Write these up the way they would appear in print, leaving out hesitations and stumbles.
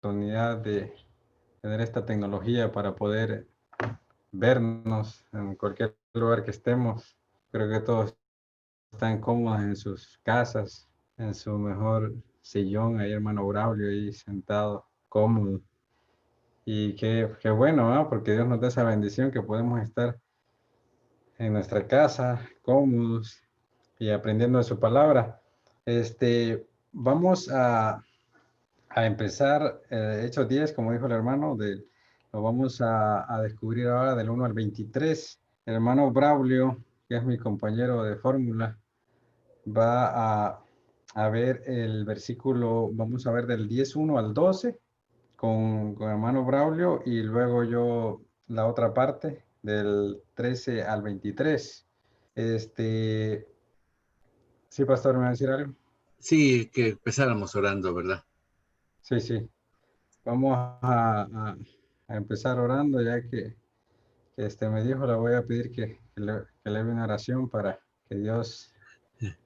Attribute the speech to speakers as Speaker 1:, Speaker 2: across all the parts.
Speaker 1: oportunidad de tener esta tecnología para poder vernos en cualquier lugar que estemos. Creo que todos están cómodos en sus casas, en su mejor sillón, ahí hermano Braulio, ahí sentado, cómodo. Y qué bueno, ¿no? Porque Dios nos da esa bendición que podemos estar en nuestra casa, cómodos y aprendiendo de su palabra. Vamos a empezar Hechos 10, como dijo el hermano, lo vamos a descubrir ahora del 1 al 23. El hermano Braulio, que es mi compañero de fórmula, va a ver el versículo, vamos a ver del 10:1 al 12 con hermano Braulio y luego yo la otra parte del 13 al 23. Sí, pastor, ¿me va a decir algo?
Speaker 2: Sí, que empezáramos orando, ¿verdad?
Speaker 1: Sí, sí. Vamos a empezar orando ya que me dijo, le voy a pedir que le haga una oración para que Dios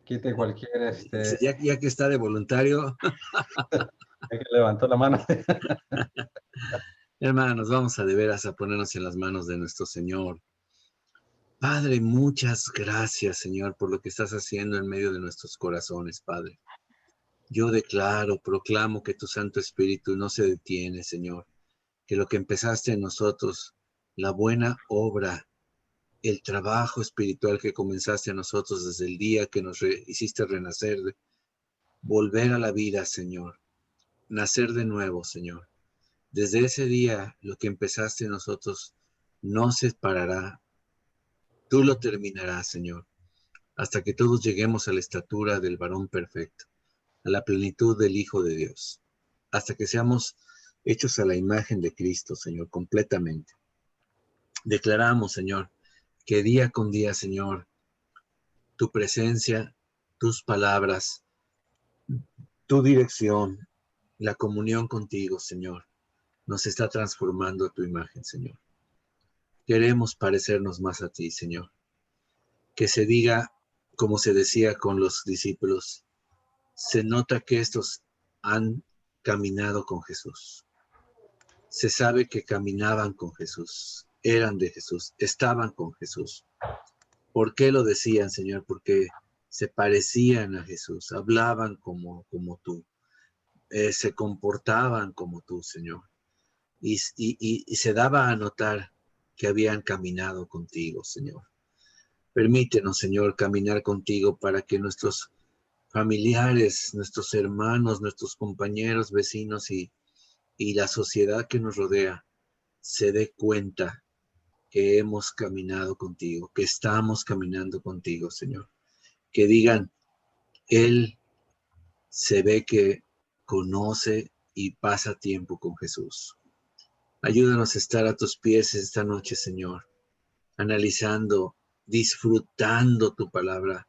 Speaker 1: quite cualquier,
Speaker 2: Ya que está de voluntario,
Speaker 1: ya que levantó la mano.
Speaker 2: hermanos, vamos a de veras a ponernos en las manos de nuestro Señor. Padre, muchas gracias, Señor, por lo que estás haciendo en medio de nuestros corazones, Padre. Yo declaro, proclamo que tu Santo Espíritu no se detiene, Señor, que lo que empezaste en nosotros, la buena obra, el trabajo espiritual que comenzaste en nosotros desde el día que nos hiciste renacer, volver a la vida, Señor, nacer de nuevo, Señor. Desde ese día, lo que empezaste en nosotros no se parará. Tú lo terminarás, Señor, hasta que todos lleguemos a la estatura del varón perfecto, a la plenitud del Hijo de Dios, hasta que seamos hechos a la imagen de Cristo, Señor, completamente. Declaramos, Señor, que día con día, Señor, tu presencia, tus palabras, tu dirección, la comunión contigo, Señor, nos está transformando a tu imagen, Señor. Queremos parecernos más a ti, Señor. Que se diga, como se decía con los discípulos, se nota que estos han caminado con Jesús. Se sabe que caminaban con Jesús, eran de Jesús, estaban con Jesús. ¿Por qué lo decían, Señor? Porque se parecían a Jesús, hablaban como tú, se comportaban como tú, Señor. Y se daba a notar que habían caminado contigo, Señor. Permítenos, Señor, caminar contigo para que nuestros familiares, nuestros hermanos, nuestros compañeros, vecinos y la sociedad que nos rodea se dé cuenta que hemos caminado contigo, que estamos caminando contigo, Señor. Que digan, Él se ve que conoce y pasa tiempo con Jesús. Ayúdanos a estar a tus pies esta noche, Señor, analizando, disfrutando tu palabra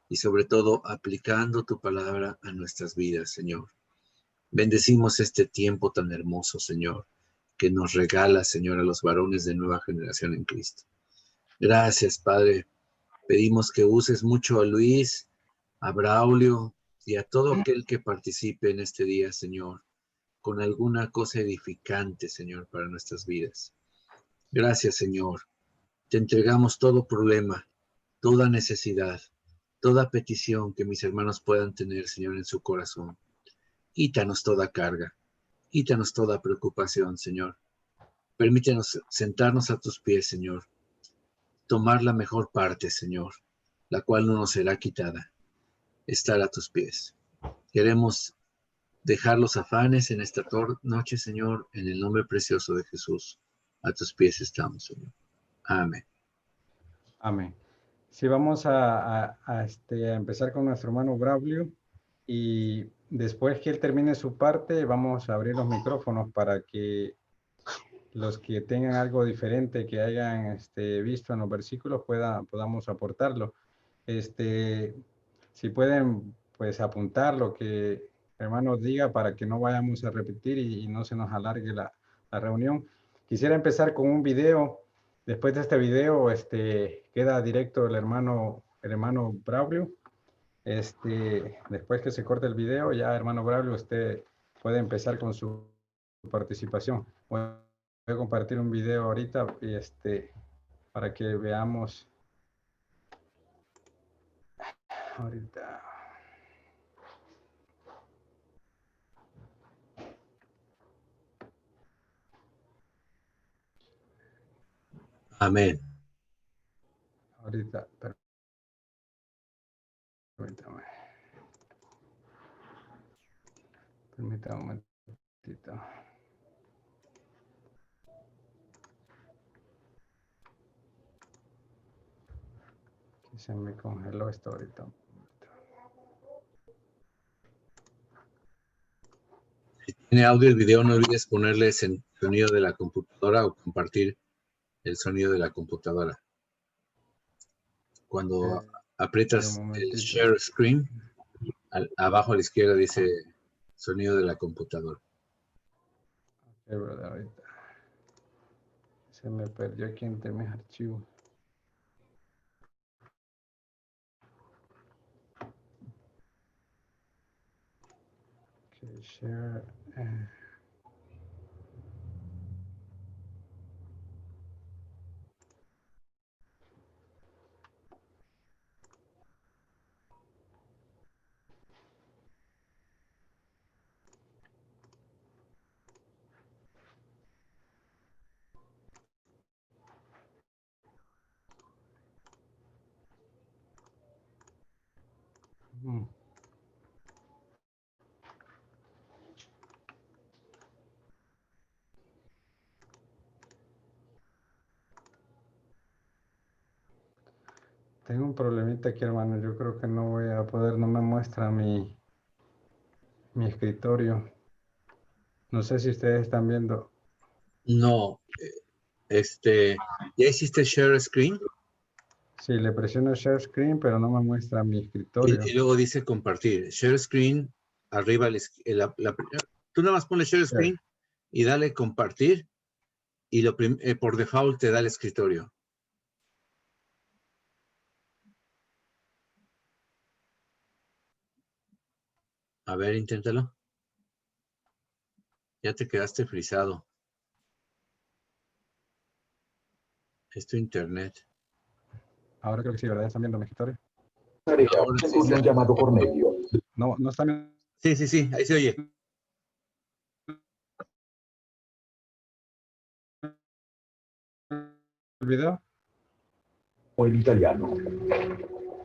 Speaker 2: y sobre todo aplicando tu palabra a nuestras vidas, Señor. Bendecimos este tiempo tan hermoso, Señor, que nos regala, Señor, a los varones de nueva generación en Cristo. Gracias, Padre. Pedimos que uses mucho a Luis, a Braulio y a todo aquel que participe en este día, Señor, con alguna cosa edificante, Señor, para nuestras vidas. Gracias, Señor. Te entregamos todo problema, toda necesidad, toda petición que mis hermanos puedan tener, Señor, en su corazón. Quítanos toda carga, quítanos toda preocupación, Señor. Permítenos sentarnos a tus pies, Señor, tomar la mejor parte, Señor, la cual no nos será quitada, estar a tus pies. Queremos dejar los afanes en esta noche, Señor, en el nombre precioso de Jesús. A tus pies estamos, Señor. Amén.
Speaker 1: Amén. Sí, vamos a empezar con nuestro hermano Braulio y después que él termine su parte, vamos a abrir los micrófonos para que los que tengan algo diferente que hayan visto en los versículos podamos aportarlo. Este, si pueden, pues apuntar lo que el hermano diga para que no vayamos a repetir y no se nos alargue la reunión. Quisiera empezar con un video. Después de este video, queda directo el hermano Braulio. Después que se corte el video, ya hermano Braulio, usted puede empezar con su participación. Voy a compartir un video ahorita y para que veamos ahorita.
Speaker 2: Amén.
Speaker 1: Ahorita, permítame. Permítame un momentito. Que se me congeló esto ahorita.
Speaker 2: Si tiene audio el video, no olvides ponerle el sonido de la computadora o compartir el sonido de la computadora. Cuando aprietas el share screen, abajo a la izquierda dice sonido de la computadora.
Speaker 1: Ok, brother, ahorita. Se me perdió aquí entre mis archivos. Okay, share. Tengo un problemita aquí, hermano. Yo creo que no voy a poder, no me muestra mi escritorio. No sé si ustedes están viendo.
Speaker 2: No, ¿ya hiciste share screen?
Speaker 1: Sí, le presiono share screen, pero no me muestra mi escritorio.
Speaker 2: Y luego dice compartir. Share screen, arriba, tú nada más pones share screen y dale compartir y por default te da el escritorio. A ver, inténtalo. Ya te quedaste frisado. Es tu internet.
Speaker 1: Ahora creo que sí, ¿verdad? ¿Están viendo mi escritorio?
Speaker 2: Ahora sí,
Speaker 3: Un llamado Cornelio.
Speaker 1: No, no están viendo
Speaker 2: sí, ahí se oye.
Speaker 1: el video.
Speaker 3: O el italiano.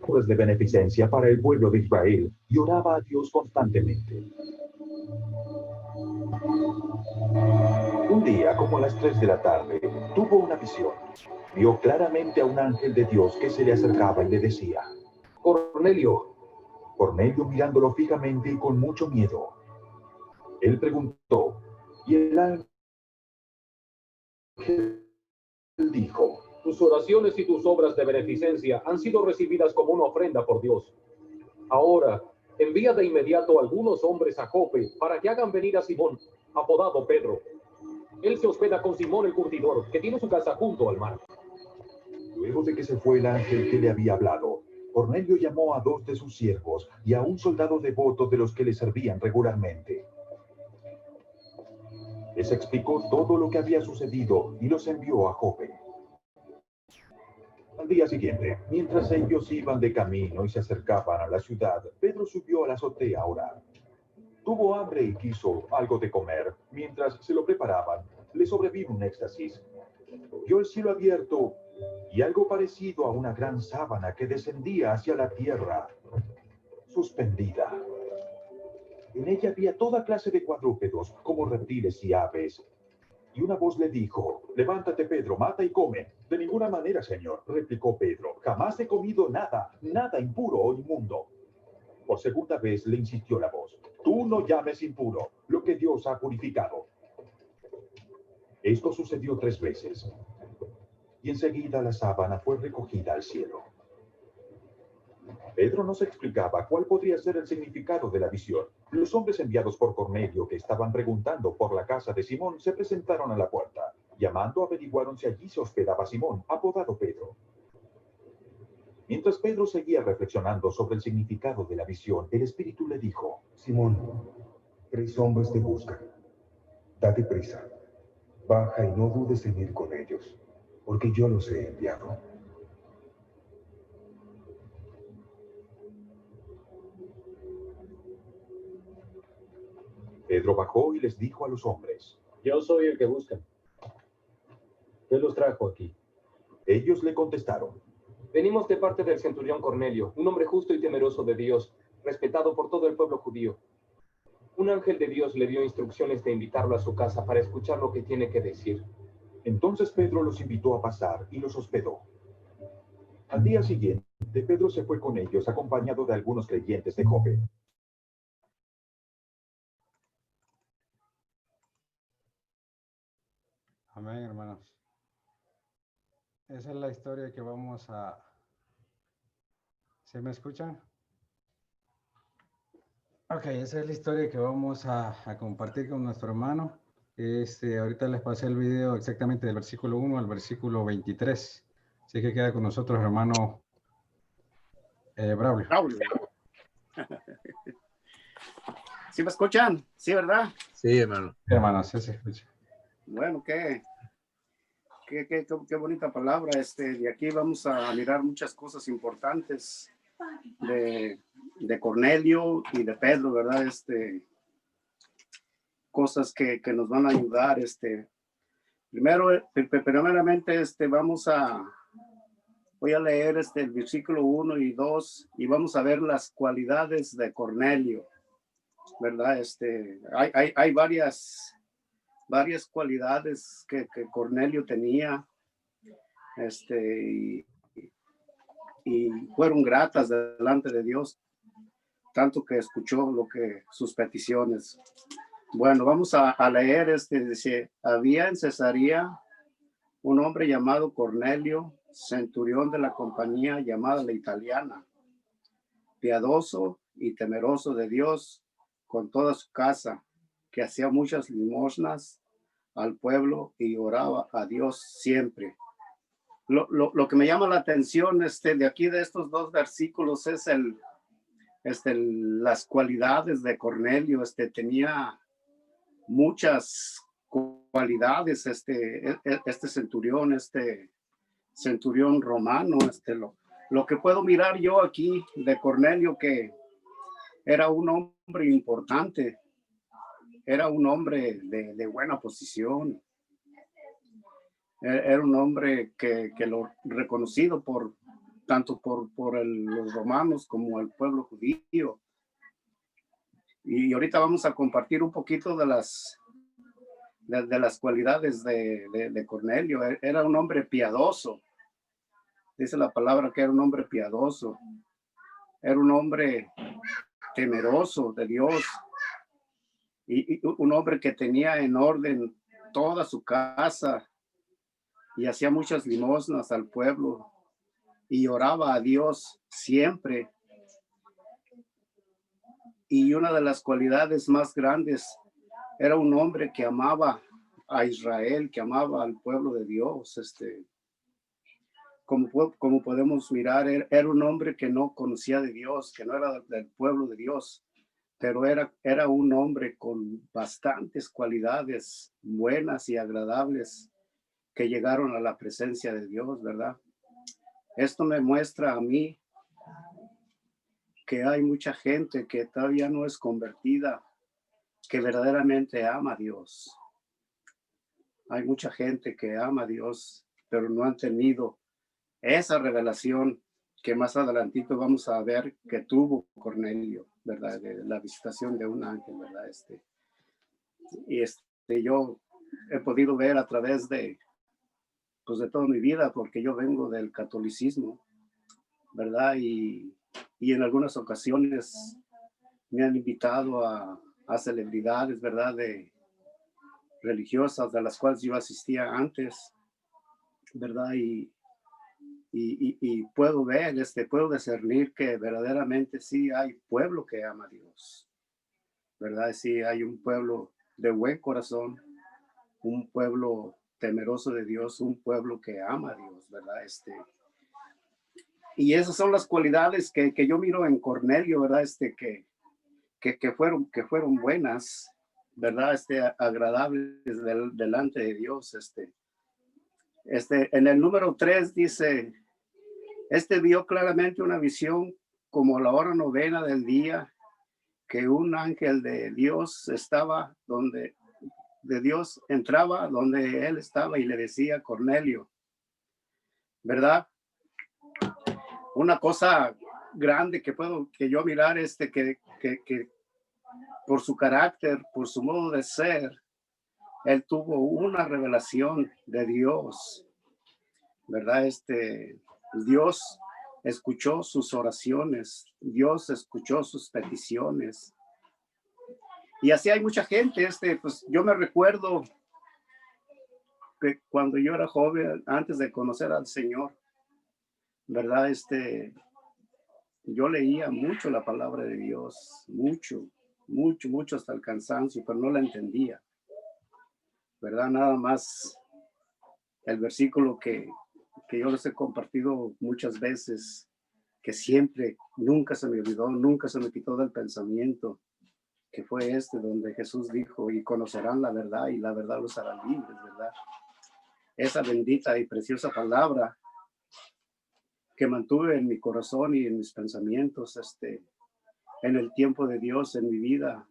Speaker 3: Pues de beneficencia para el pueblo de Israel y oraba a Dios constantemente. Un día, como a las 3 de la tarde, tuvo una visión. Vio claramente a un ángel de Dios que se le acercaba y le decía: Cornelio. Cornelio mirándolo fijamente y con mucho miedo. Él preguntó, y el ángel dijo:
Speaker 4: Tus oraciones y tus obras de beneficencia han sido recibidas como una ofrenda por Dios. Ahora, envía de inmediato a algunos hombres a Jope para que hagan venir a Simón, apodado Pedro. Él se hospeda con Simón el curtidor, que tiene su casa junto al mar.
Speaker 3: Luego de que se fue el ángel que le había hablado, Cornelio llamó a 2 de sus siervos y a un soldado devoto de los que le servían regularmente. Les explicó todo lo que había sucedido y los envió a Jope. Al día siguiente, mientras ellos iban de camino y se acercaban a la ciudad, Pedro subió a la azotea a orar. Tuvo hambre y quiso algo de comer. Mientras se lo preparaban, le sobrevino un éxtasis. Vio el cielo abierto y algo parecido a una gran sábana que descendía hacia la tierra, suspendida. En ella había toda clase de cuadrúpedos, como reptiles y aves. Y una voz le dijo: levántate, Pedro, mata y come. De ninguna manera, Señor, replicó Pedro, jamás he comido nada, nada impuro o inmundo. Por segunda vez le insistió la voz: tú no llames impuro lo que Dios ha purificado. Esto sucedió 3 veces. Y enseguida la sábana fue recogida al cielo. Pedro no se explicaba cuál podría ser el significado de la visión. Los hombres enviados por Cornelio, que estaban preguntando por la casa de Simón, se presentaron a la puerta. Llamando, averiguaron si allí se hospedaba Simón, apodado Pedro. Mientras Pedro seguía reflexionando sobre el significado de la visión, el Espíritu le dijo: Simón, 3 hombres te buscan. Date prisa, baja y no dudes en ir con ellos, porque yo los he enviado. Pedro bajó y les dijo a los hombres:
Speaker 4: Yo soy el que buscan. ¿Qué los trajo aquí?
Speaker 3: Ellos le contestaron:
Speaker 5: Venimos de parte del centurión Cornelio, un hombre justo y temeroso de Dios, respetado por todo el pueblo judío. Un ángel de Dios le dio instrucciones de invitarlo a su casa para escuchar lo que tiene que decir.
Speaker 3: Entonces Pedro los invitó a pasar y los hospedó. Al día siguiente, Pedro se fue con ellos acompañado de algunos creyentes de Jope.
Speaker 1: Amén, hermanos. Esa es la historia que vamos a... ¿Se me escuchan? Ok, esa es la historia que vamos a compartir con nuestro hermano. Ahorita les pasé el video exactamente del versículo 1 al versículo 23. Así que queda con nosotros, hermano Braulio.
Speaker 6: ¿Sí me escuchan? Sí, ¿verdad?
Speaker 2: Sí, hermano.
Speaker 1: Sí, hermano, sí se escucha.
Speaker 6: Bueno, qué bonita palabra. De aquí vamos a mirar muchas cosas importantes de Cornelio y de Pedro, ¿verdad? Cosas que nos van a ayudar. Primeramente, voy a leer el versículo 1 y 2 y vamos a ver las cualidades de Cornelio, ¿verdad? Hay varias cualidades que Cornelio tenía, y fueron gratas delante de Dios, tanto que escuchó sus peticiones. Bueno, vamos a leer. Dice: había en Cesarea un hombre llamado Cornelio, centurión de la compañía llamada la Italiana, piadoso y temeroso de Dios con toda su casa, que hacía muchas limosnas al pueblo y oraba a Dios siempre. Lo que me llama la atención de aquí de estos dos versículos es las cualidades de Cornelio. Tenía muchas cualidades centurión romano. Lo que puedo mirar yo aquí de Cornelio, que era un hombre importante, era un hombre de buena posición, era un hombre que lo reconocido tanto por los romanos como el pueblo judío. Y ahorita vamos a compartir un poquito de las cualidades de Cornelio. Era un hombre piadoso. Dice la palabra que era un hombre piadoso. Era un hombre temeroso de Dios. Y un hombre que tenía en orden toda su casa y hacía muchas limosnas al pueblo y oraba a Dios siempre. Y una de las cualidades más grandes, era un hombre que amaba a Israel, que amaba al pueblo de Dios. Como podemos mirar, era un hombre que no conocía de Dios, que no era del pueblo de Dios, pero era un hombre con bastantes cualidades buenas y agradables que llegaron a la presencia de Dios, ¿verdad? Esto me muestra a mí que hay mucha gente que todavía no es convertida, que verdaderamente ama a Dios. Hay mucha gente que ama a Dios, pero no han tenido esa revelación que más adelantito vamos a ver que tuvo Cornelio, ¿verdad? De la visitación de un ángel, ¿verdad? Y yo he podido ver a través de toda mi vida, porque yo vengo del catolicismo, ¿verdad? Y en algunas ocasiones me han invitado a celebridades, ¿verdad? Religiosas de las cuales yo asistía antes, ¿verdad? Y puedo ver, puedo discernir que verdaderamente sí hay pueblo que ama a Dios, ¿verdad? Sí hay un pueblo de buen corazón, un pueblo temeroso de Dios, un pueblo que ama a Dios, ¿verdad? Y esas son las cualidades que yo miro en Cornelio, ¿verdad? Que fueron buenas. ¿verdad? Agradables delante de Dios. En el número 3 dice, vio claramente una visión como a la hora novena del día, que un ángel de Dios entraba donde él estaba y le decía, Cornelio, ¿verdad? Una cosa grande que yo mirar, que por su carácter, por su modo de ser, él tuvo una revelación de Dios, ¿verdad? Dios escuchó sus oraciones, Dios escuchó sus peticiones. Y así hay mucha gente, pues yo me recuerdo que cuando yo era joven, antes de conocer al Señor, ¿verdad? Yo leía mucho la palabra de Dios, mucho hasta el cansancio, pero no la entendía, ¿verdad? Nada más el versículo que yo les he compartido muchas veces, que siempre, nunca se me olvidó, nunca se me quitó del pensamiento, que fue donde Jesús dijo, y conocerán la verdad, y la verdad los hará libres, ¿verdad? Esa bendita y preciosa palabra que mantuve en mi corazón y en mis pensamientos, en el tiempo de Dios en mi vida,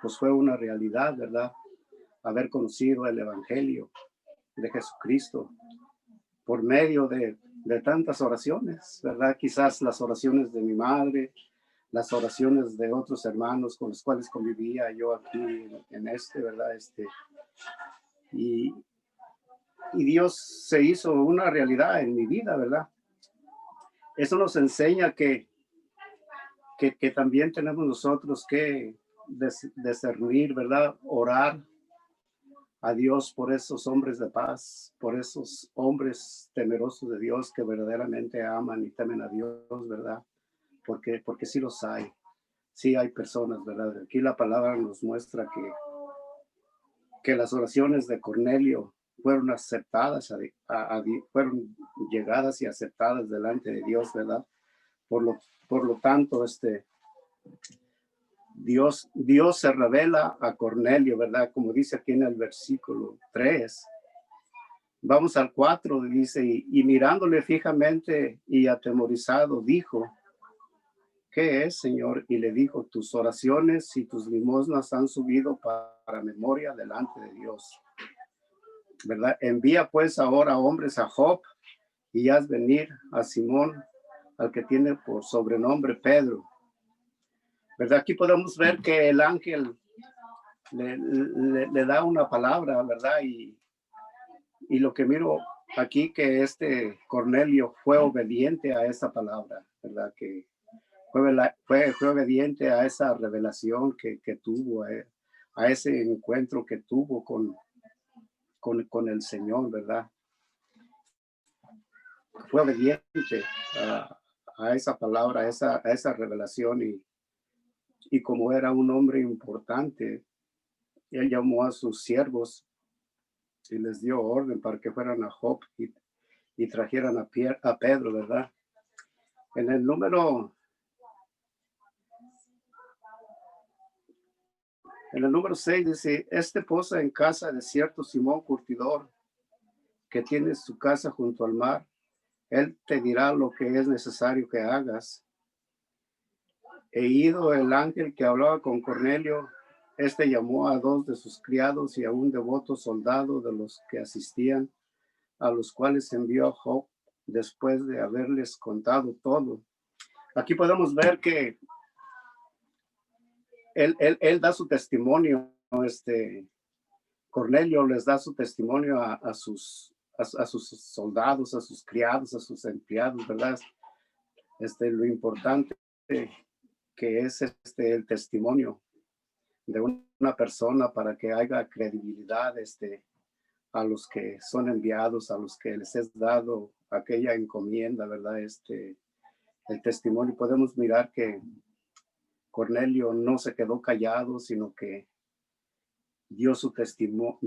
Speaker 6: pues fue una realidad, ¿verdad? Haber conocido el Evangelio de Jesucristo por medio de tantas oraciones, ¿verdad? Quizás las oraciones de mi madre, las oraciones de otros hermanos con los cuales convivía yo aquí en ¿verdad? Y Dios se hizo una realidad en mi vida, ¿verdad? Eso nos enseña que también tenemos nosotros que discernir, ¿verdad? Orar a Dios por esos hombres de paz, por esos hombres temerosos de Dios que verdaderamente aman y temen a Dios, ¿verdad? Porque sí los hay, sí hay personas, ¿verdad? Aquí la palabra nos muestra que las oraciones de Cornelio fueron aceptadas, fueron llegadas y aceptadas delante de Dios, ¿verdad? Por lo tanto, Dios se revela a Cornelio, ¿verdad? Como dice aquí en el versículo 3. Vamos al 4, dice, y mirándole fijamente y atemorizado, dijo, ¿qué es, Señor? Y le dijo, tus oraciones y tus limosnas han subido para memoria delante de Dios, ¿verdad? Envía pues ahora hombres a Job y haz venir a Simón, al que tiene por sobrenombre Pedro, ¿verdad? Aquí podemos ver que el ángel le da una palabra, ¿verdad? Y lo que miro aquí, que Cornelio fue obediente a esa palabra, ¿verdad? Que fue obediente a esa revelación que tuvo, a ese encuentro que tuvo con el Señor, ¿verdad? Fue obediente a esa palabra, a esa revelación, y como era un hombre importante, él llamó a sus siervos y les dio orden para que fueran a Job y trajeran a Pedro, ¿verdad? En el número 6 dice, posa en casa de cierto Simón curtidor, que tiene su casa junto al mar. Él te dirá lo que es necesario que hagas. E ido el ángel que hablaba con Cornelio, llamó a 2 de sus criados y a un devoto soldado de los que asistían, a los cuales envió a Job después de haberles contado todo. Aquí podemos ver que él da su testimonio, Cornelio les da su testimonio a sus soldados, a sus criados, a sus empleados, ¿verdad? Lo importante que es el testimonio de una persona para que haya credibilidad a los que son enviados, a los que les es dado aquella encomienda, ¿verdad? El testimonio, podemos mirar que Cornelio no se quedó callado, sino que dio su testimonio,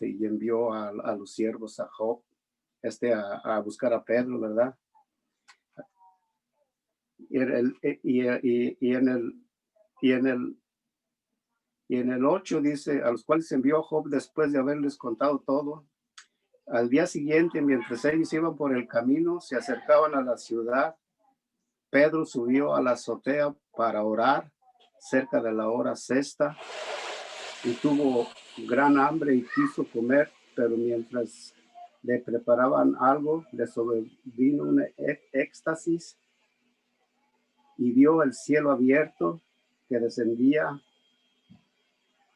Speaker 6: y envió a los siervos a Job, a buscar a Pedro, ¿verdad? Y en el Y en el 8 dice, a los cuales envió Job después de haberles contado todo. Al día siguiente, mientras ellos iban por el camino, se acercaban a la ciudad. Pedro subió a la azotea para orar cerca de la hora sexta y tuvo gran hambre y quiso comer, pero mientras le preparaban algo, le sobrevino un éxtasis y vio el cielo abierto que descendía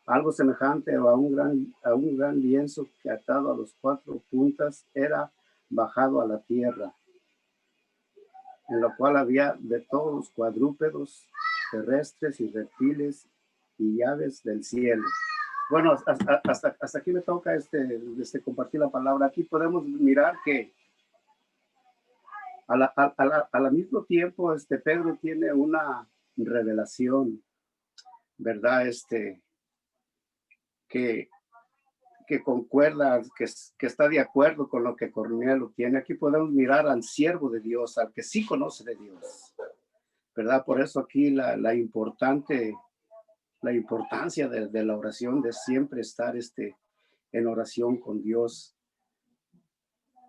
Speaker 6: algo semejante a un gran lienzo que atado a los 4 puntas era bajado a la tierra, en lo cual había de todos los cuadrúpedos terrestres y reptiles y aves del cielo. Bueno, hasta aquí me toca compartir la palabra. Aquí podemos mirar que al mismo tiempo Pedro tiene una revelación, ¿verdad? Que concuerda, que está de acuerdo con lo que Cornelio tiene. Aquí podemos mirar al siervo de Dios, al que sí conoce de Dios, ¿verdad? Por eso aquí la importancia de la oración, de siempre estar en oración con Dios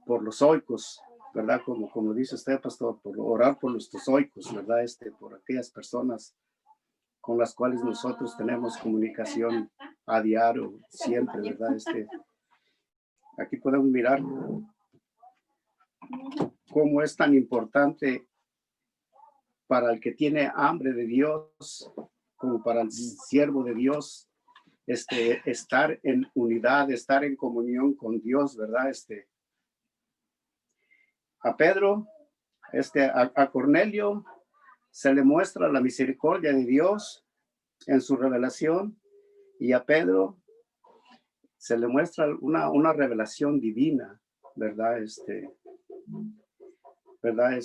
Speaker 6: por los oicos, ¿verdad? Como dice usted, pastor, por orar por nuestros oicos, ¿verdad? Por aquellas personas con las cuales nosotros tenemos comunicación a diario, siempre, ¿verdad? Aquí podemos mirar cómo es tan importante para el que tiene hambre de Dios, como para el siervo de Dios, estar en unidad, estar en comunión con Dios, ¿verdad? A Pedro, a Cornelio, se le muestra la misericordia de Dios en su revelación, y a Pedro se le muestra una revelación divina, ¿verdad? ¿Verdad?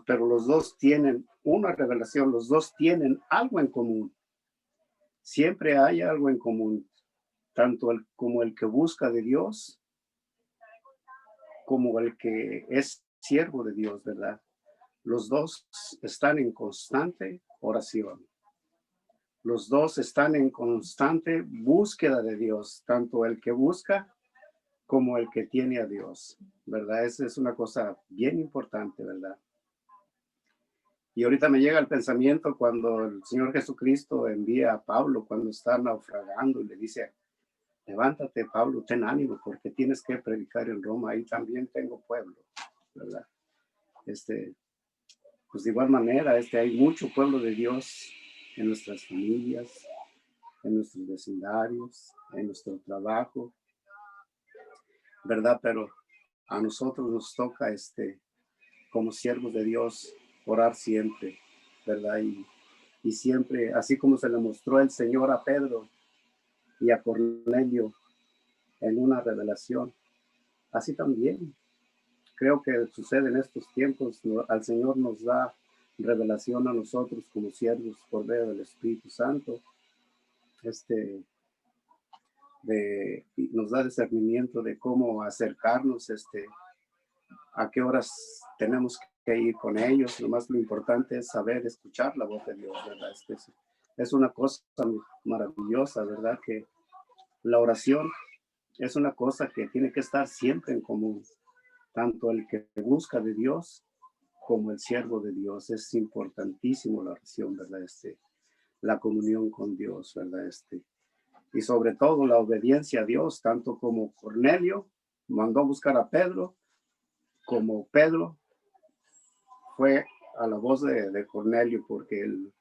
Speaker 6: Pero los dos tienen una revelación, los dos tienen algo en común. Siempre hay algo en común, tanto como el que busca de Dios, como el que es siervo de Dios, ¿verdad? Los dos están en constante oración. Los dos están en constante búsqueda de Dios, tanto el que busca como el que tiene a Dios, ¿verdad? Esa es una cosa bien importante, ¿verdad? Y ahorita me llega el pensamiento cuando el Señor Jesucristo envía a Pablo cuando está naufragando y le dice, levántate, Pablo, ten ánimo, porque tienes que predicar en Roma, ahí también tengo pueblo, ¿verdad? Pues de igual manera, hay mucho pueblo de Dios en nuestras familias, en nuestros vecindarios, en nuestro trabajo, ¿verdad? Pero a nosotros nos toca, como siervos de Dios, orar siempre, ¿verdad? Y siempre, así como se le mostró el Señor a Pedro y a Cornelio en una revelación, así también creo que sucede en estos tiempos. Al Señor nos da revelación a nosotros como siervos por medio del Espíritu Santo. Nos da discernimiento de cómo acercarnos, a qué horas tenemos que ir con ellos. Lo más importante es saber escuchar la voz de Dios, ¿verdad? Es una cosa maravillosa, ¿verdad? Que la oración es una cosa que tiene que estar siempre en común. Tanto el que busca de Dios como el siervo de Dios. Es importantísimo la oración, ¿verdad? La comunión con Dios, ¿verdad? Y sobre todo la obediencia a Dios, tanto como Cornelio mandó a buscar a Pedro, como Pedro fue a la voz de Cornelio, porque el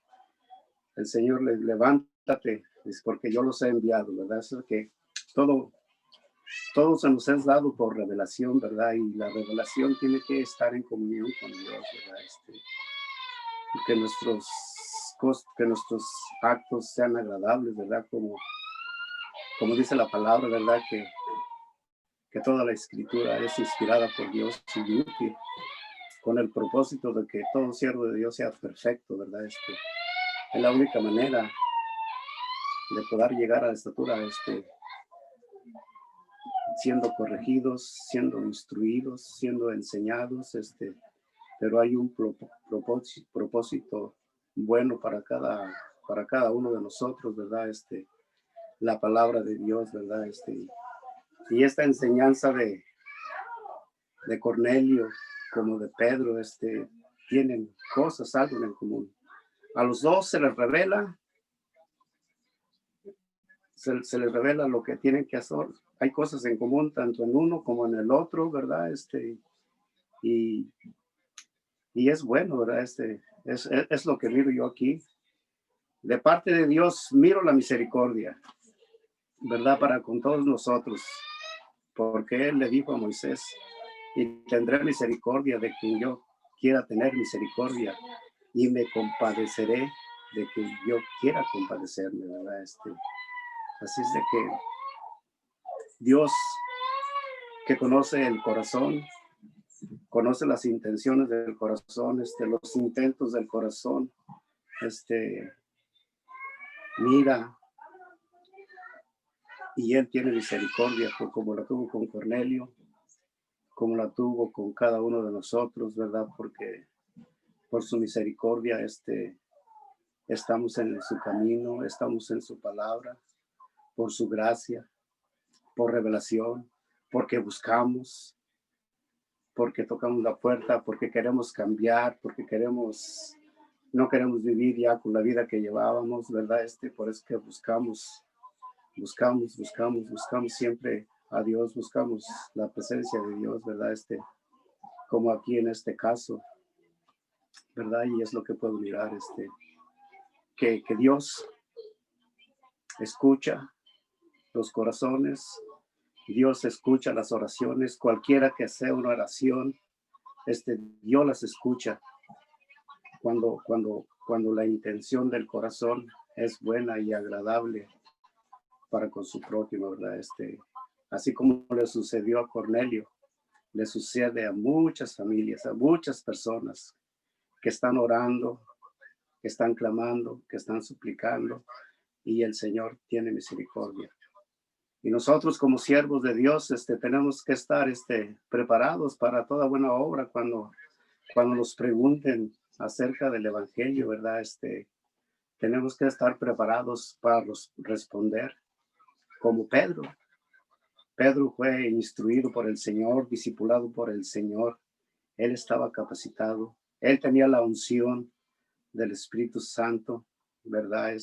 Speaker 6: Señor le levántate, es porque yo los he enviado, ¿verdad? Es que todo se nos es dado por revelación, ¿verdad? Y la revelación tiene que estar en comunión con Dios, ¿verdad? Que nuestros actos sean agradables, ¿verdad? Como dice la palabra, ¿verdad? Que toda la escritura es inspirada por Dios y útil, con el propósito de que todo siervo de Dios sea perfecto, ¿verdad? Es la única manera de poder llegar a la estatura, siendo corregidos, siendo instruidos, siendo enseñados, pero hay un propósito bueno para cada uno de nosotros, ¿verdad? la palabra de Dios, ¿verdad? Y esta enseñanza de Cornelio como de Pedro, tienen cosas, algo en común. A los dos se les revela, se les revela lo que tienen que hacer. Hay cosas en común tanto en uno como en el otro, ¿verdad? Y es bueno, ¿verdad? Es lo que miro yo aquí. De parte de Dios, miro la misericordia, ¿verdad? Para con todos nosotros, porque Él le dijo a Moisés, y tendré misericordia de quien yo quiera tener misericordia, y me compadeceré de que yo quiera compadecerme, ¿verdad? Así es de que Dios, que conoce el corazón, conoce las intenciones del corazón, los intentos del corazón, mira, y Él tiene misericordia, como la tuvo con Cornelio, como la tuvo con cada uno de nosotros, ¿verdad? Porque por su misericordia, estamos en su camino, estamos en su palabra, por su gracia, por revelación, porque buscamos, porque tocamos la puerta, porque queremos cambiar, porque no queremos vivir ya con la vida que llevábamos, ¿verdad? Por eso que buscamos siempre a Dios, buscamos la presencia de Dios, ¿verdad? Como aquí en este caso, ¿verdad? Y es lo que puedo mirar, que Dios escucha los corazones, Dios escucha las oraciones, cualquiera que sea una oración, Dios las escucha cuando la intención del corazón es buena y agradable para con su prójimo, ¿verdad? Así como le sucedió a Cornelio, le sucede a muchas familias, a muchas personas que están orando, que están clamando, que están suplicando, y el Señor tiene misericordia. Y nosotros como siervos de Dios tenemos que estar preparados para toda buena obra cuando nos pregunten acerca del Evangelio, ¿verdad? Tenemos que estar preparados para responder como Pedro. Pedro fue instruido por el Señor, discipulado por el Señor. Él estaba capacitado. Él tenía la unción del Espíritu Santo, ¿verdad?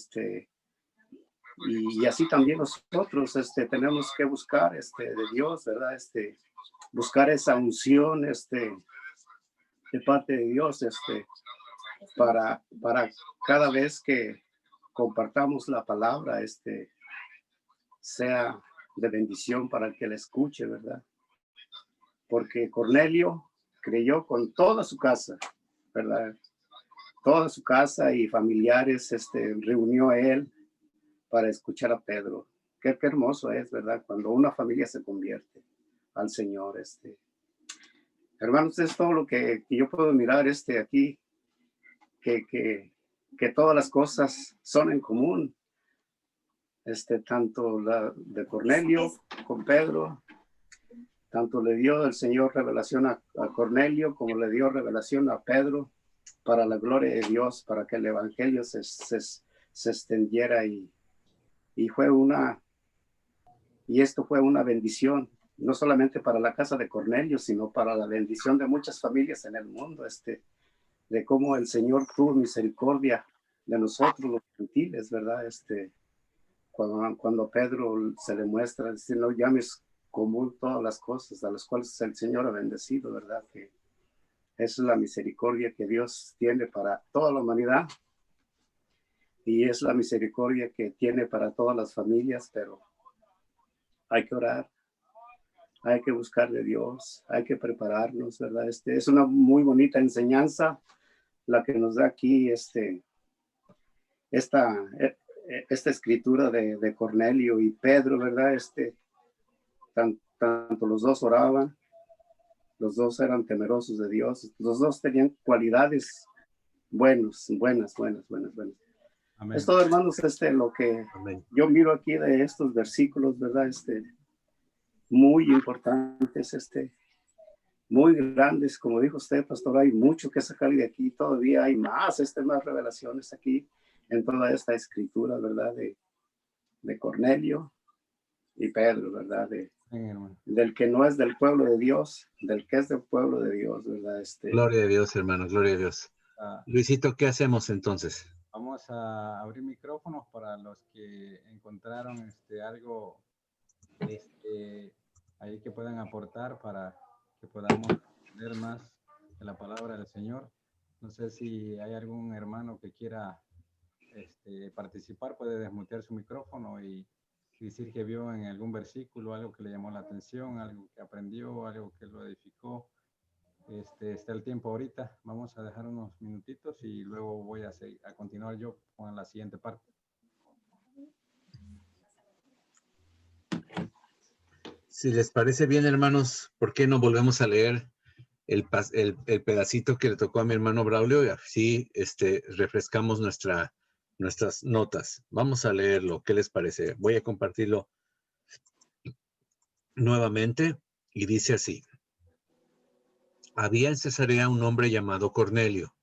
Speaker 6: Y así también nosotros tenemos que buscar de Dios, ¿verdad? Buscar esa unción de parte de Dios para cada vez que compartamos la palabra, sea de bendición para el que la escuche, ¿verdad? Porque Cornelio creyó con toda su casa, ¿verdad? Toda su casa y familiares reunió a él para escuchar a Pedro. Qué hermoso es, ¿verdad? Cuando una familia se convierte al Señor. Hermanos, es todo lo que yo puedo mirar aquí, que todas las cosas son en común. Tanto la de Cornelio con Pedro, tanto le dio el Señor revelación a Cornelio como le dio revelación a Pedro para la gloria de Dios, para que el evangelio se extendiera y esto fue una bendición, no solamente para la casa de Cornelio, sino para la bendición de muchas familias en el mundo, de cómo el Señor tuvo misericordia de nosotros los gentiles, ¿verdad? Cuando a Pedro se le muestra, no llames común todas las cosas a las cuales el Señor ha bendecido, ¿verdad? Que esa es la misericordia que Dios tiene para toda la humanidad y es la misericordia que tiene para todas las familias, pero hay que orar, hay que buscar de Dios, hay que prepararnos, ¿verdad? Es una muy bonita enseñanza la que nos da aquí esta escritura de Cornelio y Pedro, ¿verdad? Tanto los dos oraban, los dos eran temerosos de Dios, los dos tenían cualidades buenas.
Speaker 1: Amén.
Speaker 6: Es todo, hermanos, lo que
Speaker 2: Amén.
Speaker 6: yo miro aquí de estos versículos, ¿verdad? Muy importantes, muy grandes, como dijo usted, pastor, hay mucho que sacar de aquí, todavía hay más revelaciones aquí en toda esta escritura, ¿verdad? de Cornelio y Pedro, ¿verdad?
Speaker 1: Amén, hermano.
Speaker 6: Del que no es del pueblo de Dios, del que es del pueblo de Dios, ¿verdad?
Speaker 2: Gloria a Dios, hermano, gloria a Dios.
Speaker 1: Ah,
Speaker 2: Luisito, ¿qué hacemos entonces?
Speaker 1: vamos a abrir micrófonos para los que encontraron algo ahí que puedan aportar para que podamos leer más de la palabra del Señor. No sé si hay algún hermano que quiera participar, puede desmutear su micrófono y decir que vio en algún versículo algo que le llamó la atención, algo que aprendió, algo que lo edificó. Está el tiempo ahorita. Vamos a dejar unos minutitos y luego voy a continuar yo con la siguiente parte.
Speaker 2: Si les parece bien, hermanos, ¿por qué no volvemos a leer el pedacito que le tocó a mi hermano Braulio? Y así refrescamos nuestras notas. Vamos a leerlo. ¿Qué les parece? Voy a compartirlo nuevamente y dice así. Había en Cesarea un hombre llamado Cornelio,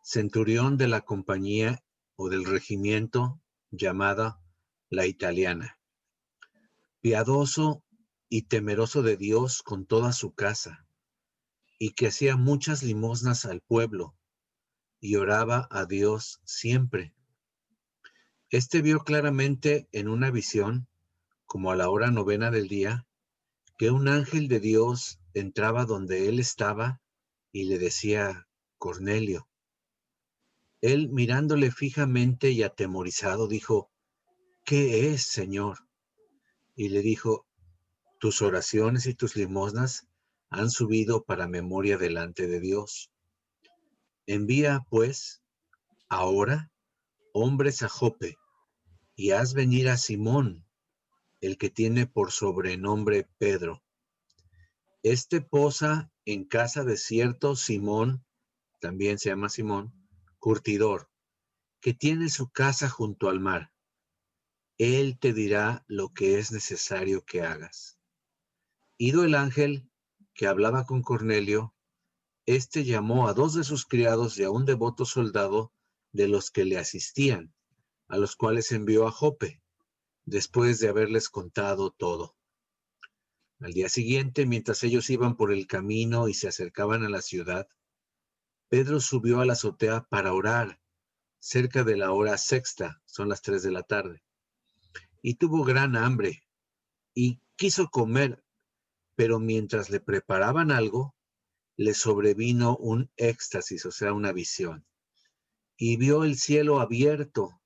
Speaker 2: centurión de la compañía o del regimiento llamada la Italiana, piadoso y temeroso de Dios con toda su casa, y que hacía muchas limosnas al pueblo, y oraba a Dios siempre. Vio claramente en una visión, como a la hora 9 del día, que un ángel de Dios entraba donde él estaba y le decía, Cornelio. Él, mirándole fijamente y atemorizado, dijo, ¿qué es, Señor? Y le dijo, tus oraciones y tus limosnas han subido para memoria delante de Dios. Envía, pues, ahora hombres a Jope, y haz venir a Simón, el que tiene por sobrenombre Pedro. Posa en casa de cierto Simón, también se llama Simón, curtidor, que tiene su casa junto al mar. Él te dirá lo que es necesario que hagas. Ido el ángel que hablaba con Cornelio, llamó a 2 de sus criados y a un devoto soldado de los que le asistían, a los cuales envió a Jope, después de haberles contado todo. Al día siguiente, mientras ellos iban por el camino y se acercaban a la ciudad, Pedro subió a la azotea para orar, cerca de la hora sexta, son las 3 de la tarde, y tuvo gran hambre, y quiso comer, pero mientras le preparaban algo, le sobrevino un éxtasis, o sea, una visión, y vio el cielo abierto,